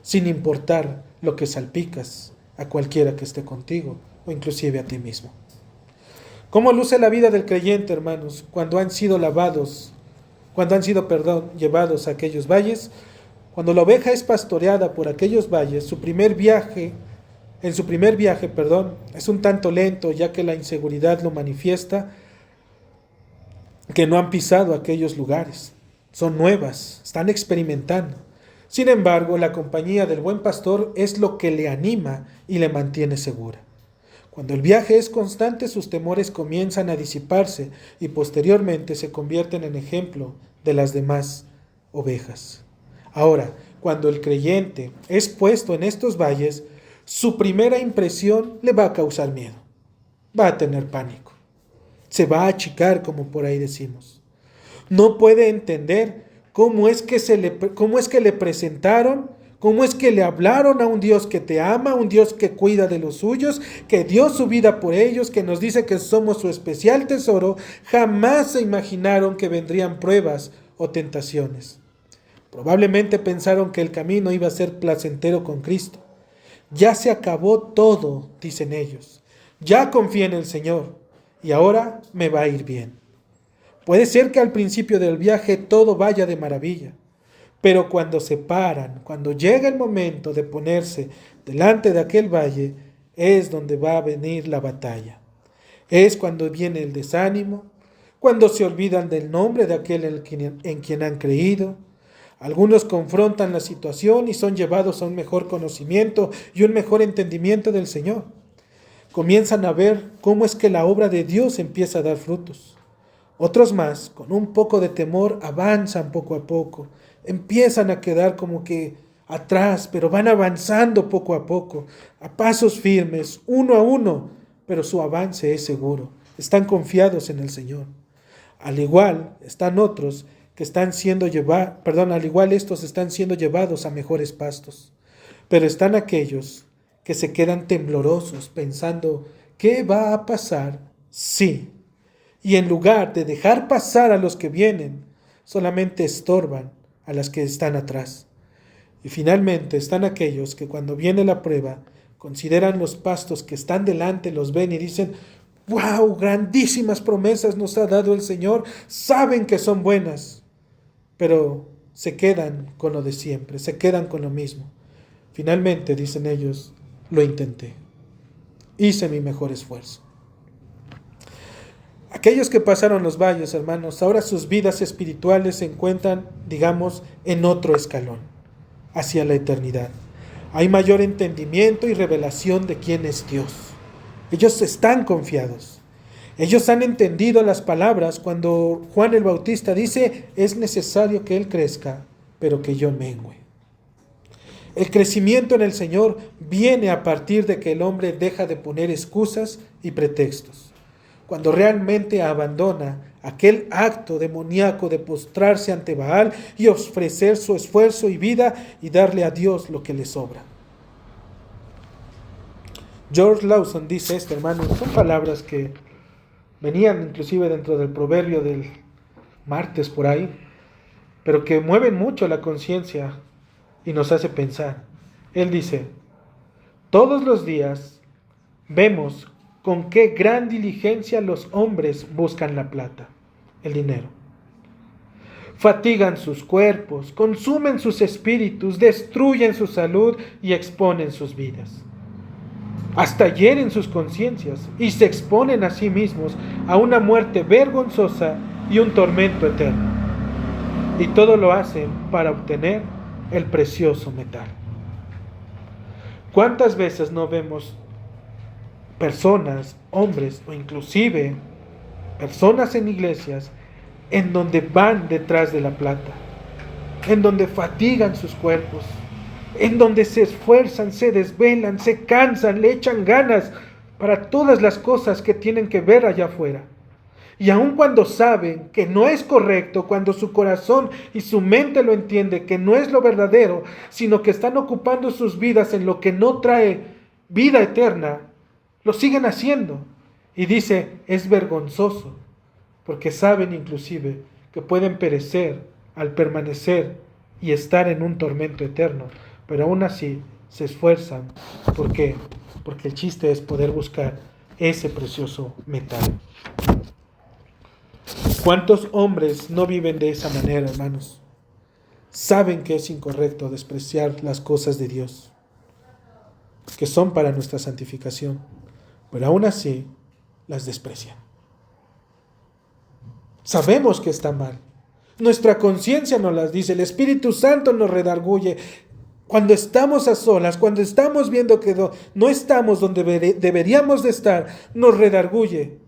sin importar lo que salpicas a cualquiera que esté contigo, o inclusive a ti mismo. ¿Cómo luce la vida del creyente, hermanos, cuando han sido llevados a aquellos valles? Cuando la oveja es pastoreada por aquellos valles, en su primer viaje, es un tanto lento, ya que la inseguridad lo manifiesta, que no han pisado aquellos lugares. Son nuevas, están experimentando. Sin embargo, la compañía del buen pastor es lo que le anima y le mantiene segura. Cuando el viaje es constante, sus temores comienzan a disiparse y posteriormente se convierten en ejemplo de las demás ovejas. Ahora, cuando el creyente es puesto en estos valles, su primera impresión le va a causar miedo. Va a tener pánico. Se va a achicar, como por ahí decimos. No puede entender cómo es que le presentaron, cómo es que le hablaron a un Dios que te ama, un Dios que cuida de los suyos, que dio su vida por ellos, que nos dice que somos su especial tesoro. Jamás se imaginaron que vendrían pruebas o tentaciones. Probablemente pensaron que el camino iba a ser placentero con Cristo. Ya se acabó todo, dicen ellos. Ya confié en el Señor y ahora me va a ir bien. Puede ser que al principio del viaje todo vaya de maravilla, pero cuando se paran, cuando llega el momento de ponerse delante de aquel valle, es donde va a venir la batalla. Es cuando viene el desánimo, cuando se olvidan del nombre de aquel en quien han creído. Algunos confrontan la situación y son llevados a un mejor conocimiento y un mejor entendimiento del Señor. Comienzan a ver cómo es que la obra de Dios empieza a dar frutos. Otros más, con un poco de temor, avanzan poco a poco. Empiezan a quedar como que atrás, pero van avanzando poco a poco, a pasos firmes, uno a uno, pero su avance es seguro. Están confiados en el Señor. Al igual están otros que están siendo al igual estos están siendo llevados a mejores pastos. Pero están aquellos que se quedan temblorosos pensando, ¿qué va a pasar? Sí. Y en lugar de dejar pasar a los que vienen, solamente estorban a las que están atrás. Y finalmente están aquellos que cuando viene la prueba, consideran los pastos que están delante, los ven y dicen, ¡wow! Grandísimas promesas nos ha dado el Señor, saben que son buenas, pero se quedan con lo de siempre, se quedan con lo mismo. Finalmente, dicen ellos, lo intenté, hice mi mejor esfuerzo. Aquellos que pasaron los valles, hermanos, ahora sus vidas espirituales se encuentran, digamos, en otro escalón, hacia la eternidad. Hay mayor entendimiento y revelación de quién es Dios. Ellos están confiados. Ellos han entendido las palabras cuando Juan el Bautista dice, es necesario que Él crezca, pero que yo mengüe. El crecimiento en el Señor viene a partir de que el hombre deja de poner excusas y pretextos. Cuando realmente abandona aquel acto demoníaco de postrarse ante Baal y ofrecer su esfuerzo y vida y darle a Dios lo que le sobra. George Lawson dice esto, hermanos, son palabras que venían inclusive dentro del proverbio del martes por ahí, pero que mueven mucho la conciencia y nos hace pensar. Él dice, todos los días vemos con qué gran diligencia los hombres buscan la plata, el dinero. Fatigan sus cuerpos, consumen sus espíritus, destruyen su salud y exponen sus vidas. Hasta hieren sus conciencias y se exponen a sí mismos a una muerte vergonzosa y un tormento eterno. Y todo lo hacen para obtener el precioso metal. ¿Cuántas veces no vemos personas, hombres o inclusive personas en iglesias en donde van detrás de la plata, en donde fatigan sus cuerpos, en donde se esfuerzan, se desvelan, se cansan, le echan ganas para todas las cosas que tienen que ver allá afuera? Y aun cuando saben que no es correcto, cuando su corazón y su mente lo entiende, que no es lo verdadero, sino que están ocupando sus vidas en lo que no trae vida eterna, lo siguen haciendo. Y dice, es vergonzoso, porque saben inclusive que pueden perecer al permanecer y estar en un tormento eterno, pero aún así se esfuerzan. ¿Por qué? Porque el chiste es poder buscar ese precioso metal. ¿Cuántos hombres no viven de esa manera, hermanos? Saben que es incorrecto despreciar las cosas de Dios, que son para nuestra santificación, pero aún así las desprecian. Sabemos que está mal. Nuestra conciencia nos las dice, el Espíritu Santo nos redarguye. Cuando estamos a solas, cuando estamos viendo que no estamos donde deberíamos de estar, nos redarguye.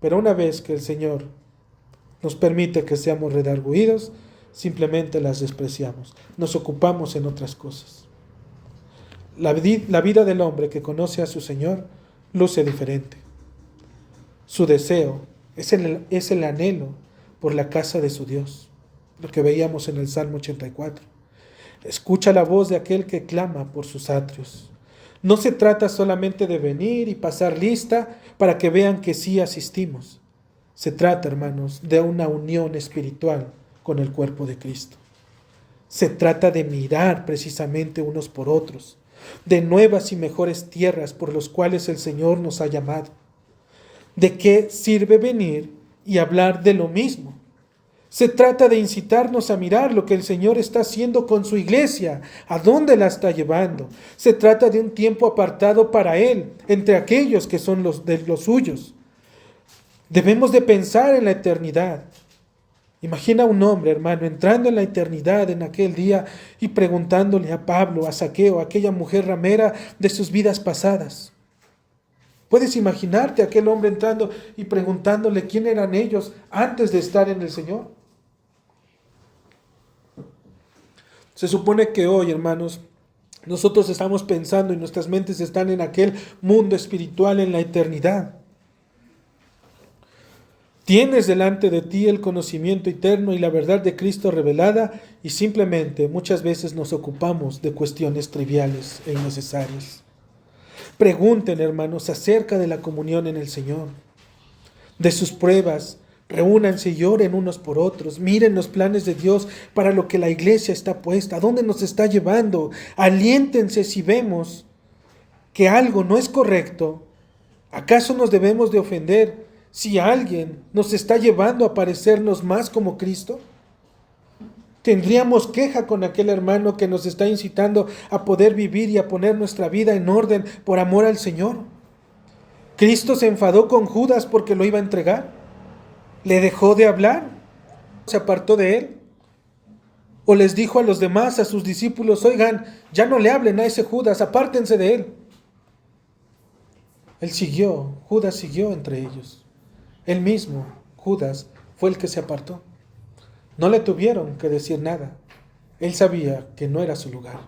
Pero una vez que el Señor nos permite que seamos redarguidos, simplemente las despreciamos. Nos ocupamos en otras cosas. La vida del hombre que conoce a su Señor luce diferente. Su deseo es el anhelo por la casa de su Dios, lo que veíamos en el Salmo 84. Escucha la voz de aquel que clama por sus atrios. No se trata solamente de venir y pasar lista para que vean que sí asistimos. Se trata, hermanos, de una unión espiritual con el cuerpo de Cristo. Se trata de mirar precisamente unos por otros, de nuevas y mejores tierras por las cuales el Señor nos ha llamado. ¿De qué sirve venir y hablar de lo mismo? Se trata de incitarnos a mirar lo que el Señor está haciendo con su iglesia, a dónde la está llevando. Se trata de un tiempo apartado para Él, entre aquellos que son los suyos. Debemos de pensar en la eternidad. Imagina a un hombre, hermano, entrando en la eternidad en aquel día y preguntándole a Pablo, a Zaqueo, a aquella mujer ramera de sus vidas pasadas. ¿Puedes imaginarte a aquel hombre entrando y preguntándole quién eran ellos antes de estar en el Señor? Se supone que hoy, hermanos, nosotros estamos pensando y nuestras mentes están en aquel mundo espiritual, en la eternidad. Tienes delante de ti el conocimiento eterno y la verdad de Cristo revelada y simplemente muchas veces nos ocupamos de cuestiones triviales e innecesarias. Pregunten, hermanos, acerca de la comunión en el Señor, de sus pruebas. Reúnanse y lloren unos por otros. Miren los planes de Dios para lo que la iglesia está puesta. ¿A dónde nos está llevando? Aliéntense si vemos que algo no es correcto. ¿Acaso nos debemos de ofender si alguien nos está llevando a parecernos más como Cristo? ¿Tendríamos queja con aquel hermano que nos está incitando a poder vivir y a poner nuestra vida en orden por amor al Señor? ¿Cristo se enfadó con Judas porque lo iba a entregar? ¿Le dejó de hablar? ¿Se apartó de él? ¿O les dijo a los demás, a sus discípulos, oigan, ya no le hablen a ese Judas, apártense de él? Judas siguió entre ellos. Él mismo, Judas, fue el que se apartó. No le tuvieron que decir nada. Él sabía que no era su lugar.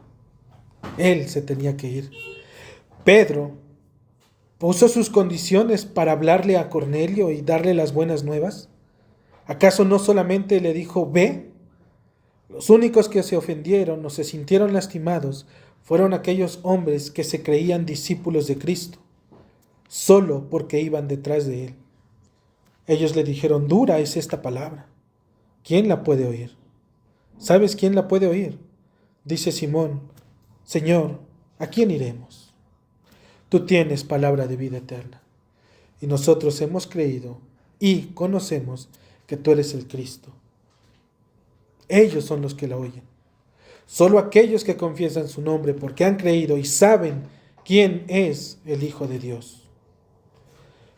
Él se tenía que ir. Pedro puso sus condiciones para hablarle a Cornelio y darle las buenas nuevas. ¿Acaso no solamente le dijo, ve? Los únicos que se ofendieron o se sintieron lastimados fueron aquellos hombres que se creían discípulos de Cristo, solo porque iban detrás de él. Ellos le dijeron, dura es esta palabra. ¿Quién la puede oír? ¿Sabes quién la puede oír? Dice Simón, Señor, ¿a quién iremos? Tú tienes palabra de vida eterna. Y nosotros hemos creído y conocemos que tú eres el Cristo. Ellos son los que la oyen. Solo aquellos que confiesan su nombre porque han creído y saben quién es el Hijo de Dios.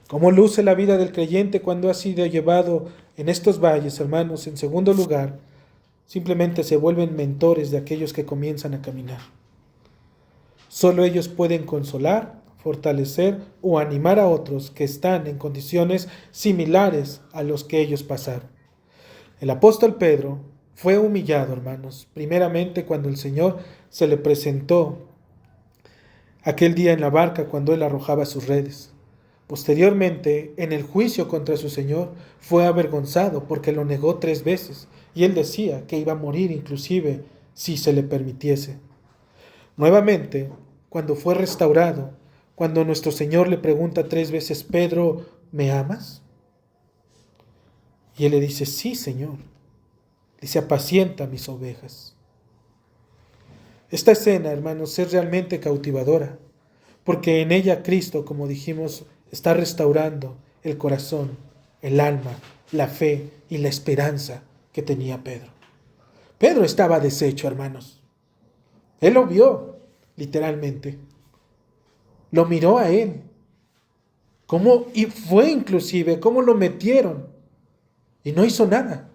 ¿Cómo luce la vida del creyente cuando ha sido llevado en estos valles, hermanos? En segundo lugar, simplemente se vuelven mentores de aquellos que comienzan a caminar. Solo ellos pueden consolar, fortalecer o animar a otros que están en condiciones similares a los que ellos pasaron. El apóstol Pedro fue humillado, hermanos, primeramente cuando el Señor se le presentó aquel día en la barca cuando él arrojaba sus redes. Posteriormente, en el juicio contra su Señor, fue avergonzado porque lo negó 3 veces y él decía que iba a morir inclusive si se le permitiese. Nuevamente, cuando fue restaurado, cuando nuestro Señor le pregunta 3 veces, Pedro, ¿me amas? Y él le dice, sí, Señor. Dice, apacienta mis ovejas. Esta escena, hermanos, es realmente cautivadora, porque en ella Cristo, como dijimos, está restaurando el corazón, el alma, la fe y la esperanza que tenía Pedro. Pedro estaba deshecho, hermanos. Él lo vio, literalmente. Lo miró a él. Y fue inclusive, cómo lo metieron. Y no hizo nada.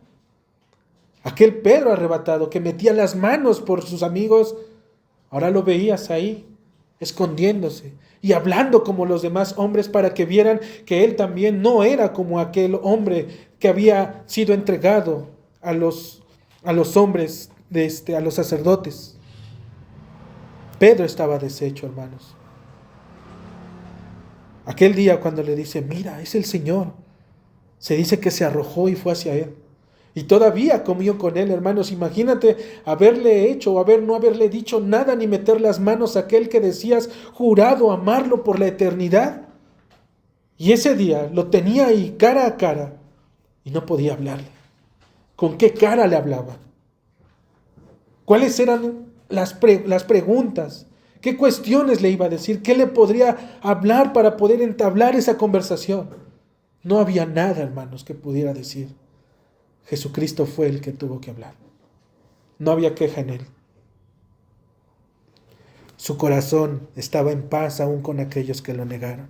Aquel Pedro arrebatado que metía las manos por sus amigos, ahora lo veías ahí, escondiéndose y hablando como los demás hombres para que vieran que él también no era como aquel hombre que había sido entregado a los hombres, a los sacerdotes. Pedro estaba deshecho, hermanos. Aquel día cuando le dice, mira, es el Señor, se dice que se arrojó y fue hacia él. Y todavía comió con él, hermanos. Imagínate haberle hecho o no haberle dicho nada ni meter las manos a aquel que decías jurado amarlo por la eternidad. Y ese día lo tenía ahí cara a cara y no podía hablarle. ¿Con qué cara le hablaba? ¿Cuáles eran las preguntas? ¿Qué cuestiones le iba a decir? ¿Qué le podría hablar para poder entablar esa conversación? No había nada, hermanos, que pudiera decir. Jesucristo fue el que tuvo que hablar. No había queja en él. Su corazón estaba en paz aún con aquellos que lo negaron.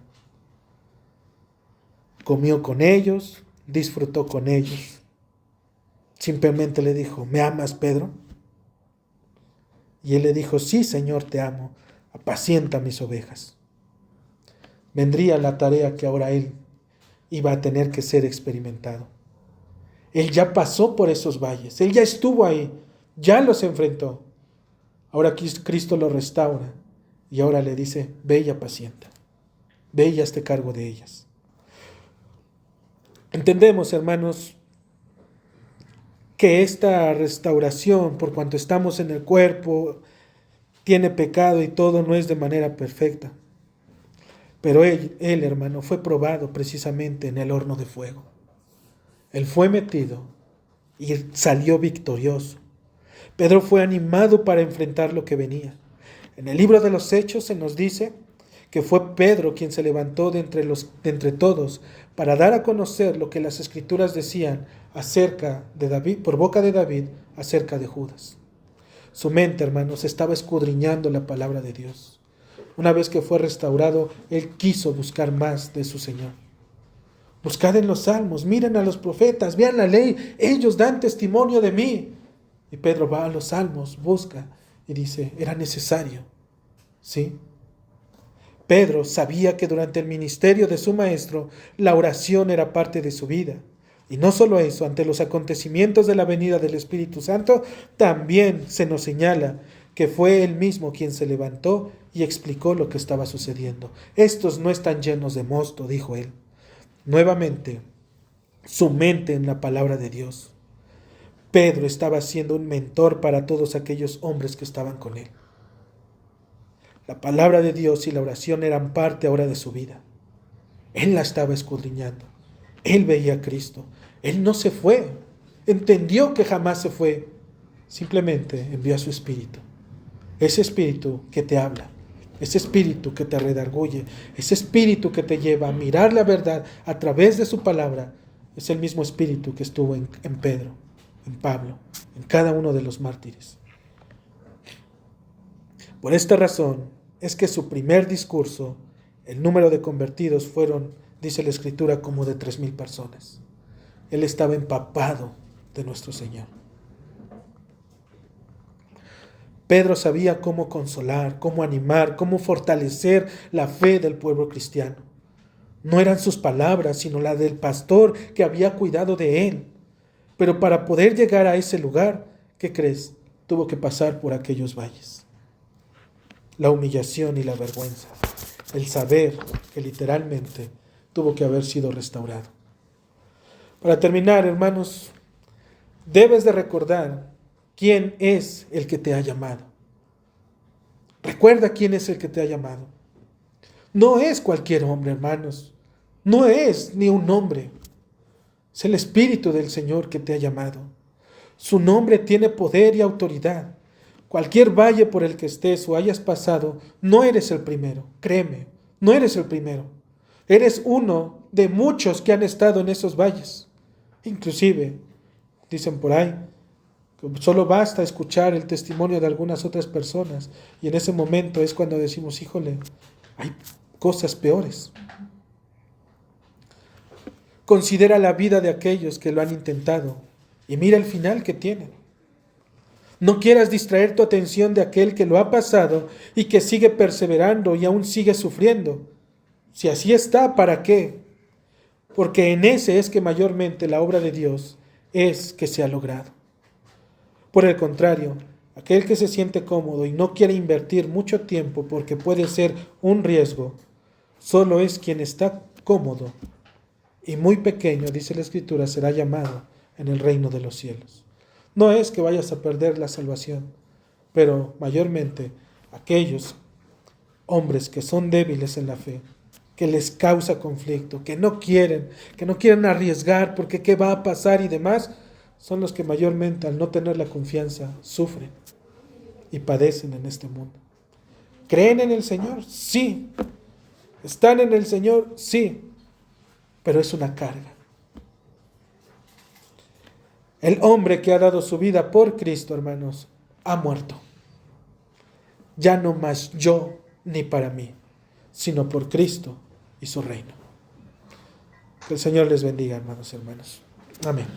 Comió con ellos, disfrutó con ellos. Simplemente le dijo, ¿me amas, Pedro? Y él le dijo, sí, Señor, te amo. Apacienta mis ovejas. Vendría la tarea que ahora él iba a tener que ser experimentado. Él ya pasó por esos valles, él ya estuvo ahí, ya los enfrentó. Ahora Cristo lo restaura y ahora le dice, ve y apacienta, ve y hazte cargo de ellas. Entendemos, hermanos, que esta restauración, por cuanto estamos en el cuerpo, tiene pecado y todo, no es de manera perfecta. Pero él, hermano, fue probado precisamente en el horno de fuego. Él fue metido y salió victorioso. Pedro fue animado para enfrentar lo que venía. En el libro de los Hechos se nos dice que fue Pedro quien se levantó de entre todos para dar a conocer lo que las Escrituras decían acerca de David, por boca de David, acerca de Judas. Su mente, hermanos, estaba escudriñando la palabra de Dios. Una vez que fue restaurado, él quiso buscar más de su Señor. Buscad en los salmos, miren a los profetas, vean la ley, ellos dan testimonio de mí. Y Pedro va a los salmos, busca y dice, era necesario. ¿Sí? Pedro sabía que durante el ministerio de su maestro, la oración era parte de su vida. Y no solo eso, ante los acontecimientos de la venida del Espíritu Santo, también se nos señala que fue él mismo quien se levantó y explicó lo que estaba sucediendo. Estos no están llenos de mosto, dijo él. Nuevamente, su mente en la palabra de Dios. Pedro estaba siendo un mentor para todos aquellos hombres que estaban con él. La palabra de Dios y la oración eran parte ahora de su vida. Él la estaba escudriñando. Él veía a Cristo. Él no se fue. Entendió que jamás se fue. Simplemente envió a su Espíritu. Ese Espíritu que te habla. Ese Espíritu que te redarguye. Ese Espíritu que te lleva a mirar la verdad a través de su palabra. Es el mismo Espíritu que estuvo en Pedro, en Pablo, en cada uno de los mártires. Por esta razón es que su primer discurso, el número de convertidos fueron, dice la Escritura, como de 3,000 personas. Él estaba empapado de nuestro Señor. Pedro sabía cómo consolar, cómo animar, cómo fortalecer la fe del pueblo cristiano. No eran sus palabras, sino la del pastor que había cuidado de él. Pero para poder llegar a ese lugar, ¿qué crees? Tuvo que pasar por aquellos valles. La humillación y la vergüenza. El saber que literalmente tuvo que haber sido restaurado. Para terminar, hermanos, debes de recordar quién es el que te ha llamado. Recuerda quién es el que te ha llamado. No es cualquier hombre, hermanos. No es ni un hombre. Es el Espíritu del Señor que te ha llamado. Su nombre tiene poder y autoridad. Cualquier valle por el que estés o hayas pasado, no eres el primero. Créeme, no eres el primero. Eres uno de muchos que han estado en esos valles. Inclusive, dicen por ahí, que solo basta escuchar el testimonio de algunas otras personas y en ese momento es cuando decimos, híjole, hay cosas peores. Considera la vida de aquellos que lo han intentado y mira el final que tienen. No quieras distraer tu atención de aquel que lo ha pasado y que sigue perseverando y aún sigue sufriendo. Si así está, ¿para qué? Porque en ese es que mayormente la obra de Dios es que se ha logrado. Por el contrario, aquel que se siente cómodo y no quiere invertir mucho tiempo porque puede ser un riesgo, solo es quien está cómodo y muy pequeño, dice la Escritura, será llamado en el reino de los cielos. No es que vayas a perder la salvación, pero mayormente aquellos hombres que son débiles en la fe, que les causa conflicto, que no quieren arriesgar porque qué va a pasar y demás, son los que mayormente al no tener la confianza sufren. y padecen en este mundo. ¿Creen en el Señor? Sí. ¿Están en el Señor? Sí. Pero es una carga. El hombre que ha dado su vida por Cristo, hermanos, ha muerto. Ya no más yo ni para mí, sino por Cristo y su reino. Que el Señor les bendiga, hermanos y hermanas. Amén.